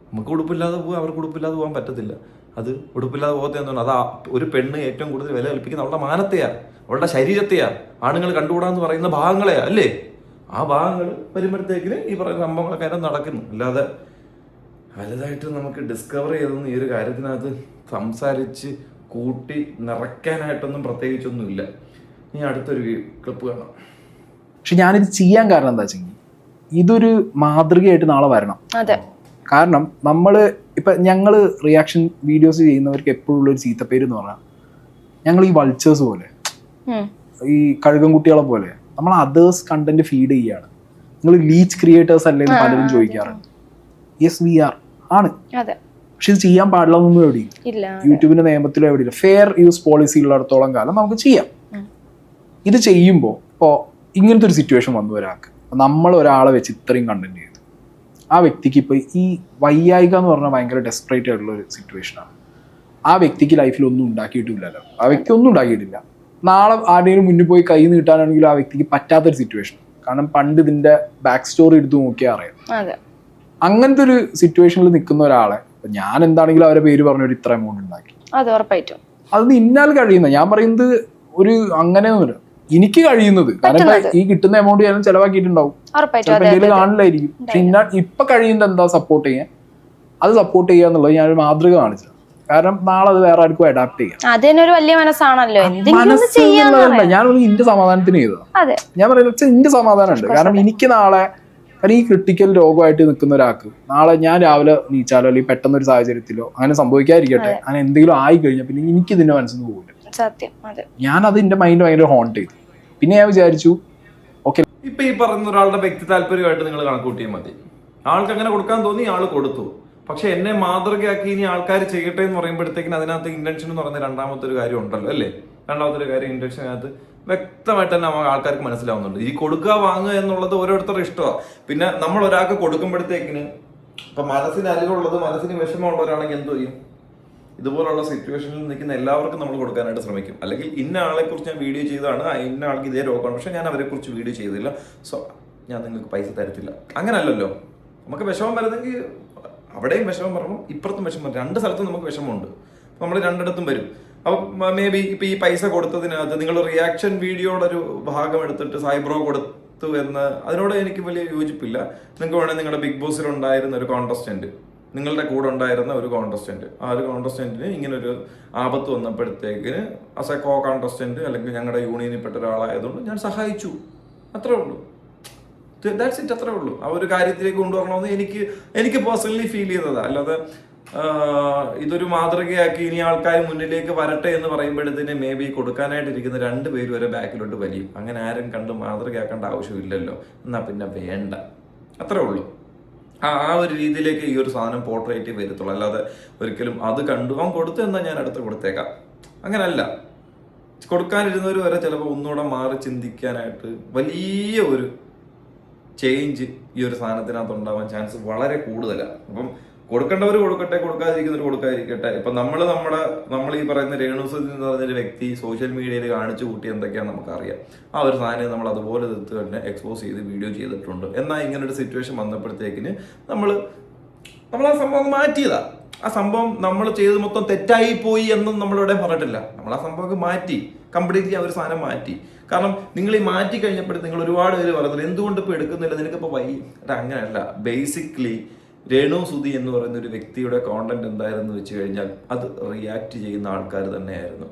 നമുക്ക് ഉടുപ്പില്ലാതെ പോകാൻ അവർക്ക് ഉടുപ്പില്ലാതെ പോകാൻ പറ്റത്തില്ല. അത് ഉടുപ്പില്ലാതെ പോകത്തെന്നാണ്. അത് ഒരു പെണ്ണ് ഏറ്റവും കൂടുതൽ വില കൽപ്പിക്കുന്ന അവളുടെ മാനത്തെയാ, അവളുടെ ശരീരത്തെയാ, ആണുങ്ങൾ കണ്ടുകൂടാന്ന് പറയുന്ന ഭാഗങ്ങളെയാ അല്ലേ? ആ ഭാഗങ്ങൾ വരുമ്പോഴത്തേക്കിന് ഈ പറയുന്ന സംഭവങ്ങളൊക്കെ അതിനെ നടക്കുന്നു. അല്ലാതെ വലുതായിട്ട് നമുക്ക് ഡിസ്കവർ ചെയ്തൊന്നും ഈ ഒരു കാര്യത്തിനകത്ത് സംസാരിച്ച് കൂട്ടി നിറയ്ക്കാനായിട്ടൊന്നും പ്രത്യേകിച്ചൊന്നുമില്ല. ഇനി അടുത്തൊരു ക്ലിപ്പ് കാണാം. പക്ഷെ ഞാനിത് ചെയ്യാൻ കാരണം എന്താ വെച്ചെങ്കിൽ ഇതൊരു മാതൃകയായിട്ട് നാളെ വരണം. കാരണം ഞങ്ങള് റിയാക്ഷൻ വീഡിയോസ് ചെയ്യുന്നവർക്ക് എപ്പോഴും ഉള്ള ഒരു ചീത്തപ്പേര് എന്ന് പറഞ്ഞാൽ ഞങ്ങൾ ഈ വൾച്ചേഴ്സ് പോലെ, ഈ കഴുകൻ കുട്ടികളെ പോലെ നമ്മൾ അതേഴ്സ് കണ്ടന്റ് ഫീഡ് ചെയ്യാണ്. നിങ്ങൾ ലീച്ച് ക്രിയേറ്റേഴ്സ് അല്ലേന്ന് പലരും ചോദിക്കാറുണ്ട്. യെസ് വി ആർ ആണ്. പക്ഷെ ഇത് ചെയ്യാൻ പാടില്ലെന്നൊന്നും എവിടെയില്ല, യൂട്യൂബിന്റെ നിയമത്തിലും എവിടെയില്ല. ഫെയർ യൂസ് പോളിസി ഉള്ളിടത്തോളം കാലം നമുക്ക് ചെയ്യാം. ഇത് ചെയ്യുമ്പോൾ ഇപ്പോൾ ഇങ്ങനത്തെ ഒരു സിറ്റുവേഷൻ വന്നു ഒരാൾക്ക്, നമ്മൾ ഒരാളെ വെച്ച് ഇത്രയും കണ്ടന്റ് ചെയ്തു, ആ വ്യക്തിക്ക് ഇപ്പോൾ ഈ വയ്യായിക എന്ന് പറഞ്ഞാൽ ഭയങ്കര ഡെസ്പറേറ്റ് ആയിട്ടുള്ള ഒരു സിറ്റുവേഷനാണ്. ആ വ്യക്തിക്ക് ലൈഫിൽ ഒന്നും ഉണ്ടാക്കിയിട്ടില്ലല്ലോ, ആ വ്യക്തി ഒന്നും ഉണ്ടാക്കിയിട്ടില്ല. നാളെ ആരുടെയും മുന്നിൽ പോയി കൈ നീട്ടാനാണെങ്കിലും ആ വ്യക്തിക്ക് പറ്റാത്തൊരു സിറ്റുവേഷൻ. കാരണം പണ്ട് ഇതിന്റെ ബാക്ക് സ്റ്റോറി എടുത്ത് നോക്കിയാൽ അറിയാം. അങ്ങനത്തെ ഒരു സിറ്റുവേഷനിൽ നിൽക്കുന്ന ഒരാളെ ഞാൻ എന്താണെങ്കിലും അവരെ പേര് പറഞ്ഞൊരു ഇത്ര എമൗണ്ട് ഉണ്ടാക്കി, അത് ഇന്നാൽ കഴിയുന്ന, ഞാൻ പറയുന്നത് ഒരു അങ്ങനെയൊന്നുമില്ല, എനിക്ക് കഴിയുന്നത്. കാരണം ഈ കിട്ടുന്ന എമൗണ്ട് ഞാൻ ചെലവാക്കിയിട്ടുണ്ടാവും, എന്തെങ്കിലും കാണില്ലായിരിക്കും. പക്ഷെ ഇപ്പൊ കഴിയുന്നത് എന്താ സപ്പോർട്ട് ചെയ്യാൻ, അത് സപ്പോർട്ട് ചെയ്യുക എന്നുള്ളത് ഞാനൊരു മാതൃക കാണിച്ചത്. കാരണം നാളെ അത് വേറെ ആർക്കും അഡാപ്റ്റ് ചെയ്യാം. മനസ്സാണല്ലോ, ഞാൻ ഇന്റെ സമാധാനത്തിന് ചെയ്തതാണ്. ഞാൻ പറയുന്നത് ഇന്റെ സമാധാനം ഉണ്ട്. കാരണം എനിക്ക് നാളെ, കാരണം ഈ ക്രിട്ടിക്കൽ രോഗമായിട്ട് നിൽക്കുന്ന ഒരാൾക്ക് നാളെ ഞാൻ രാവിലെ നീച്ചാലോ അല്ലെങ്കിൽ പെട്ടെന്നൊരു സാഹചര്യത്തിലോ അങ്ങനെ സംഭവിക്കാതിരിക്കട്ടെ, അങ്ങനെ എന്തെങ്കിലും ആയി കഴിഞ്ഞാൽ പിന്നെ എനിക്ക് ഇതിന്റെ മനസ്സിൽ നിന്ന് പോകില്ല. ഞാനത് എന്റെ മൈൻഡ് ഭയങ്കര ഹോണ്ട് ചെയ്തു. പിന്നെ ഞാൻ വിചാരിച്ചു ഓക്കെ, ഇപ്പൊ ഈ പറയുന്ന ഒരാളുടെ വ്യക്തി താല്പര്യമായിട്ട് നിങ്ങൾ കണക്കൂട്ടിയാൽ മതി. ആൾക്ക് അങ്ങനെ കൊടുക്കാൻ തോന്നി, ആള് കൊടുത്തു. പക്ഷെ എന്നെ മാതൃകയാക്കി ഇനി ആൾക്കാർ ചെയ്യട്ടെ എന്ന് പറയുമ്പോഴത്തേക്കിന് അതിനകത്ത് ഇന്റൻഷൻ എന്ന് പറയുന്ന രണ്ടാമത്തെ ഒരു കാര്യം ഉണ്ടല്ലോ അല്ലേ? രണ്ടാമത്തെ ഒരു കാര്യം ഇന്റൻഷനകത്ത് വ്യക്തമായിട്ട് തന്നെ ആൾക്കാർക്ക് മനസ്സിലാവുന്നുണ്ട്. ഈ കൊടുക്കുക വാങ്ങുക എന്നുള്ളത് ഓരോരുത്തരുടെ ഇഷ്ടമാണ്. പിന്നെ നമ്മൾ ഒരാൾക്ക് കൊടുക്കുമ്പോഴത്തേക്കിന് ഇപ്പൊ മനസ്സിന് അലിവുള്ളത്, മനസ്സിന് വിഷമമുള്ളവരാണെങ്കിൽ എന്തോ ചെയ്യും? ഇതുപോലുള്ള സിറ്റുവേഷനിൽ നിൽക്കുന്ന എല്ലാവർക്കും നമ്മൾ കൊടുക്കാനായിട്ട് ശ്രമിക്കും. അല്ലെങ്കിൽ ഇന്ന ആളെ കുറിച്ച് ഞാൻ വീഡിയോ ചെയ്തതാണ്, ഇന്ന ആൾക്ക് ഇതേ രോഗമാണ്, പക്ഷെ ഞാൻ അവരെ കുറിച്ച് വീഡിയോ ചെയ്തില്ല, സോ ഞാൻ നിങ്ങൾക്ക് പൈസ തരത്തില്ല. അങ്ങനല്ലല്ലോ. നമുക്ക് വിഷമം വരുന്നെങ്കിൽ അവിടെയും വിഷമം വരണം, ഇപ്പുറത്തും വിഷമം വരും. രണ്ട് സ്ഥലത്തും നമുക്ക് വിഷമമുണ്ട്, നമ്മൾ രണ്ടിടത്തും വരും. അപ്പം മേ ബി ഇപ്പൊ ഈ പൈസ കൊടുത്തതിനകത്ത് നിങ്ങൾ റിയാക്ഷൻ വീഡിയോയുടെ ഒരു ഭാഗം എടുത്തിട്ട് സൈബ്രോ കൊടുത്തു എന്ന്, അതിനോട് എനിക്ക് വലിയ യോജിപ്പില്ല. നിങ്ങൾക്ക് വേണമെങ്കിൽ നിങ്ങളുടെ ബിഗ് ബോസിൽ ഉണ്ടായിരുന്ന ഒരു കോണ്ടസ്റ്റന്റ്, നിങ്ങളുടെ കൂടെ ഉണ്ടായിരുന്ന ഒരു കോണ്ടസ്റ്റന്റ്, ആ ഒരു കോണ്ടസ്റ്റന്റിന് ഇങ്ങനൊരു ആപത്ത് വന്നപ്പോഴത്തേക്കിന് ആസ് എ കോ കോണ്ടസ്റ്റന്റ് അല്ലെങ്കിൽ ഞങ്ങളുടെ യൂണിയനിൽ പെട്ട ഒരാളായതുകൊണ്ട് ഞാൻ സഹായിച്ചു, അത്രേ ഉള്ളൂ. ദാറ്റ്സ് ഇറ്റ്, അത്രേ ഉള്ളൂ. ആ ഒരു കാര്യത്തിലേക്ക് കൊണ്ടുവരണമെന്ന് എനിക്ക് പേഴ്സണലി ഫീൽ ചെയ്തതാണ്. അല്ലാതെ ഇതൊരു മാതൃകയാക്കി ഇനി ആൾക്കാർ മുന്നിലേക്ക് വരട്ടെ എന്ന് പറയുമ്പോഴത്തേന് മേ ബി കൊടുക്കാനായിട്ടിരിക്കുന്ന രണ്ടുപേരും വരെ ബാക്കിലോട്ട് വലിയും. അങ്ങനെ ആരും കണ്ട് മാതൃകയാക്കേണ്ട ആവശ്യമില്ലല്ലോ, എന്നാ പിന്നെ വേണ്ട, അത്രേ ഉള്ളൂ. ആ ഒരു രീതിയിലേക്ക് ഈ ഒരു സാധനം പോർട്രേറ്റ് വരത്തുള്ളൂ. അല്ലാതെ ഒരിക്കലും അത് കണ്ടു അവൻ കൊടുത്തു എന്നാൽ ഞാൻ അടുത്ത് കൊടുത്തേക്കാം, അങ്ങനല്ല. കൊടുക്കാനിരുന്നവർ വരെ ചിലപ്പോൾ ഒന്നുകൂടെ മാറി ചിന്തിക്കാനായിട്ട് വലിയ ഒരു ചേഞ്ച് ഈ ഒരു സാധനത്തിനകത്ത് ഉണ്ടാവാൻ ചാൻസ് വളരെ കൂടുതലാണ്. അപ്പം കൊടുക്കേണ്ടവർ കൊടുക്കട്ടെ, കൊടുക്കാതിരിക്കുന്നവർ കൊടുക്കാതിരിക്കട്ടെ. ഇപ്പൊ നമ്മൾ ഈ പറയുന്ന രേണുസുതി എന്ന് പറഞ്ഞൊരു വ്യക്തി സോഷ്യൽ മീഡിയയിൽ കാണിച്ചു കൂട്ടി എന്തൊക്കെയാണ് നമുക്കറിയാം. ആ ഒരു സാധനം നമ്മൾ അതുപോലെ എടുത്ത് തന്നെ എക്സ്പോസ് ചെയ്ത് വീഡിയോ ചെയ്തിട്ടുണ്ട്. എന്നാൽ ഇങ്ങനെ ഒരു സിറ്റുവേഷൻ വന്നപ്പോഴത്തേക്കിന് നമ്മൾ ആ സംഭവം മാറ്റിയതാ. ആ സംഭവം നമ്മൾ ചെയ്ത് മൊത്തം തെറ്റായി പോയി എന്നും നമ്മളിവിടെ പറഞ്ഞിട്ടില്ല. നമ്മൾ ആ സംഭവം മാറ്റി, കംപ്ലീറ്റ്ലി ആ ഒരു സാധനം മാറ്റി. കാരണം നിങ്ങൾ ഈ മാറ്റി കഴിഞ്ഞപ്പോഴത്തെ നിങ്ങൾ ഒരുപാട് പേര് പറയുന്നത് എന്തുകൊണ്ട് ഇപ്പോൾ എടുക്കുന്നില്ല, നിനക്കിപ്പോൾ അങ്ങനെയല്ല. ബേസിക്കലി രേണുസുതി എന്ന് പറയുന്ന ഒരു വ്യക്തിയുടെ കോണ്ടന്റ് എന്തായിരുന്നു വെച്ച് കഴിഞ്ഞാൽ അത് റിയാക്ട് ചെയ്യുന്ന ആൾക്കാർ തന്നെയായിരുന്നു.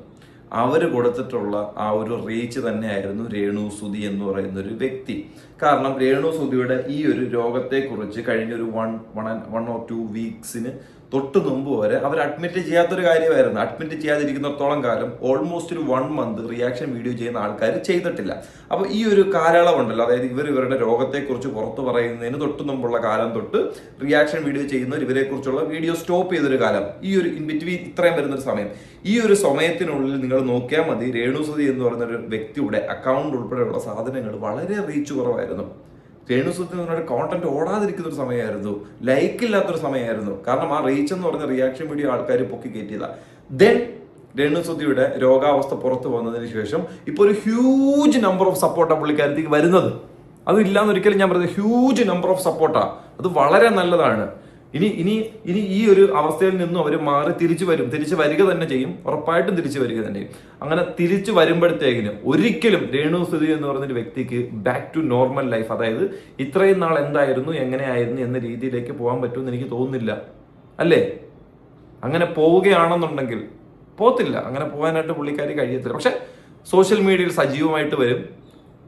അവർ കൊടുത്തിട്ടുള്ള ആ ഒരു റീച്ച് തന്നെയായിരുന്നു രേണുസുതി എന്ന് പറയുന്ന ഒരു വ്യക്തി. കാരണം രേണുസുതിയുടെ ഈ ഒരു രോഗത്തെക്കുറിച്ച് കഴിഞ്ഞൊരു 1 or 2 വീക്സിന് തൊട്ട് മുമ്പ് വരെ അവർ അഡ്മിറ്റ് ചെയ്യാത്തൊരു കാര്യമായിരുന്നു. അഡ്മിറ്റ് ചെയ്യാതിരിക്കുന്നിടത്തോളം കാലം ഓൾമോസ്റ്റ് ഒരു 1 month റിയാക്ഷൻ വീഡിയോ ചെയ്യുന്ന ആൾക്കാർ ചെയ്തിട്ടില്ല. അപ്പോൾ ഈ ഒരു കാലയളവുണ്ടല്ലോ, അതായത് ഇവരുടെ രോഗത്തെക്കുറിച്ച് പുറത്തു പറയുന്നതിന് തൊട്ട് മുമ്പുള്ള കാലം തൊട്ട് റിയാക്ഷൻ വീഡിയോ ചെയ്യുന്നവർ ഇവരെക്കുറിച്ചുള്ള വീഡിയോ സ്റ്റോപ്പ് ചെയ്തൊരു കാലം, ഈ ഒരു ഇൻ ബിറ്റ്വീൻ ഇത്രയും വരുന്നൊരു സമയം, ഈ ഒരു സമയത്തിനുള്ളിൽ നിങ്ങൾ നോക്കിയാൽ മതി രേണുസുതി എന്ന് പറയുന്ന ഒരു വ്യക്തിയുടെ അക്കൗണ്ട് ഉൾപ്പെടെയുള്ള സാധനങ്ങൾ വളരെ റീച്ച് കുറവായിരുന്നു. രേണുസുതി എന്ന് പറഞ്ഞ കോണ്ടന്റ് ഓടാതിരിക്കുന്ന ഒരു സമയമായിരുന്നു, ലൈക്ക് ഇല്ലാത്തൊരു സമയമായിരുന്നു. കാരണം ആ റീച്ച് എന്ന് പറഞ്ഞ റിയാക്ഷൻ വീഡിയോ ആൾക്കാർ പൊക്കി കയറ്റിയതാ. ദെൻ രേണുസുതിയുടെ രോഗാവസ്ഥ പുറത്തു വന്നതിന് ശേഷം ഇപ്പോൾ ഒരു ഹ്യൂജ് നമ്പർ ഓഫ് സപ്പോർട്ടാണ് പുള്ളിക്കാരത്തേക്ക് വരുന്നത്. അതില്ലാന്ന് ഒരിക്കലും ഞാൻ പറയുന്നത്, ഹ്യൂജ് നമ്പർ ഓഫ് സപ്പോർട്ടാണ്. അത് വളരെ നല്ലതാണ്. ഇനി ഈ ഒരു അവസ്ഥയിൽ നിന്നും അവർ മാറി തിരിച്ചു വരിക തന്നെ ചെയ്യും, ഉറപ്പായിട്ടും തിരിച്ചു വരിക തന്നെ ചെയ്യും. അങ്ങനെ തിരിച്ചു വരുമ്പോഴത്തേക്കിന് ഒരിക്കലും രേണുസുതി എന്ന് പറയുന്നൊരു വ്യക്തിക്ക് ബാക്ക് ടു നോർമൽ ലൈഫ്, അതായത് ഇത്രയും നാൾ എന്തായിരുന്നു എങ്ങനെയായിരുന്നു എന്ന രീതിയിലേക്ക് പോകാൻ പറ്റുമെന്ന് എനിക്ക് തോന്നുന്നില്ല, അല്ലേ? അങ്ങനെ പോവുകയാണെന്നുണ്ടെങ്കിൽ പോത്തില്ല, അങ്ങനെ പോകാനായിട്ട് പുള്ളിക്കാരി കഴിയത്തില്ല. പക്ഷെ സോഷ്യൽ മീഡിയയിൽ സജീവമായിട്ട് വരും,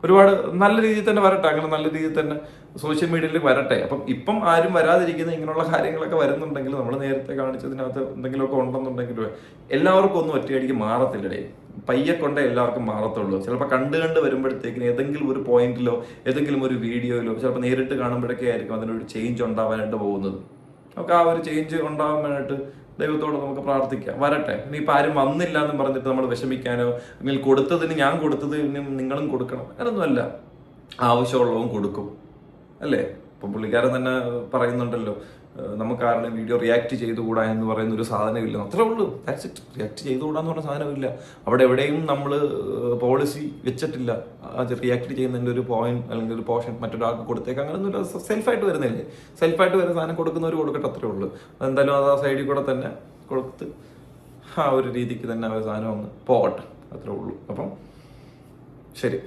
ഒരുപാട് നല്ല രീതിയിൽ തന്നെ വരട്ടെ, അങ്ങനെ നല്ല രീതിയിൽ തന്നെ സോഷ്യൽ മീഡിയയിൽ വരട്ടെ. അപ്പം ഇപ്പം ആരും വരാതിരിക്കുന്ന ഇങ്ങനെയുള്ള കാര്യങ്ങളൊക്കെ വരുന്നുണ്ടെങ്കിൽ നമ്മൾ നേരത്തെ കാണിച്ചതിനകത്ത് എന്തെങ്കിലുമൊക്കെ ഉണ്ടെന്നുണ്ടെങ്കിൽ എല്ലാവർക്കും ഒന്നും ഒറ്റയടിക്ക് മാറത്തില്ലടേ. പയ്യെ കൊണ്ടേ എല്ലാവർക്കും മാറത്തുള്ളൂ. ചിലപ്പോൾ കണ്ട് വരുമ്പോഴത്തേക്കിന് ഏതെങ്കിലും ഒരു പോയിന്റിലോ ഏതെങ്കിലും ഒരു വീഡിയോയിലോ ചിലപ്പോൾ നേരിട്ട് കാണുമ്പോഴൊക്കെ ആയിരിക്കും അതിനൊരു ചേഞ്ച് ഉണ്ടാവാനായിട്ട് പോകുന്നത്. നമുക്ക് ആ ഒരു ചേഞ്ച് ഉണ്ടാവാനായിട്ട് ദൈവത്തോട് നമുക്ക് പ്രാർത്ഥിക്കാം, വരട്ടെ. ഇനിയിപ്പോൾ ആരും വന്നില്ല എന്ന് പറഞ്ഞിട്ട് നമ്മൾ വിഷമിക്കാനോ അല്ലെങ്കിൽ കൊടുത്തതിന് ഞാൻ കൊടുത്തത് നിങ്ങളും കൊടുക്കണം അങ്ങനൊന്നുമല്ല. ആവശ്യമുള്ളവും കൊടുക്കും, അല്ലേ? ഇപ്പം പുള്ളിക്കാരൻ തന്നെ പറയുന്നുണ്ടല്ലോ, നമുക്ക് ആരുടെ വീഡിയോ റിയാക്ട് ചെയ്തുകൂടാ എന്ന് പറയുന്ന ഒരു സാധനമില്ല, അത്രേ ഉള്ളൂ. That's it. റിയാക്ട് ചെയ്തുകൂടാന്ന് പറഞ്ഞ സാധനമില്ല. അവിടെ എവിടെയും നമ്മൾ പോളിസി വെച്ചിട്ടില്ല അത് റിയാക്ട് ചെയ്യുന്നതിൻ്റെ ഒരു പോയിന്റ് അല്ലെങ്കിൽ ഒരു പോർഷൻ മറ്റൊരാൾക്ക് കൊടുത്തേക്ക് അങ്ങനെയൊന്നുമില്ല. സെൽഫായിട്ട് വരുന്നില്ലേ, സെൽഫായിട്ട് വരുന്ന സാധനം കൊടുക്കുന്നവർ കൊടുക്കട്ടെ, അത്രേ ഉള്ളൂ. അതെന്തായാലും അത് ആ സൈഡിൽ കൂടെ തന്നെ കൊടുത്ത് ആ ഒരു രീതിക്ക് തന്നെ ആ ഒരു സാധനം ഒന്ന് പോകട്ടെ, അത്രേ ഉള്ളൂ. അപ്പം ശരി.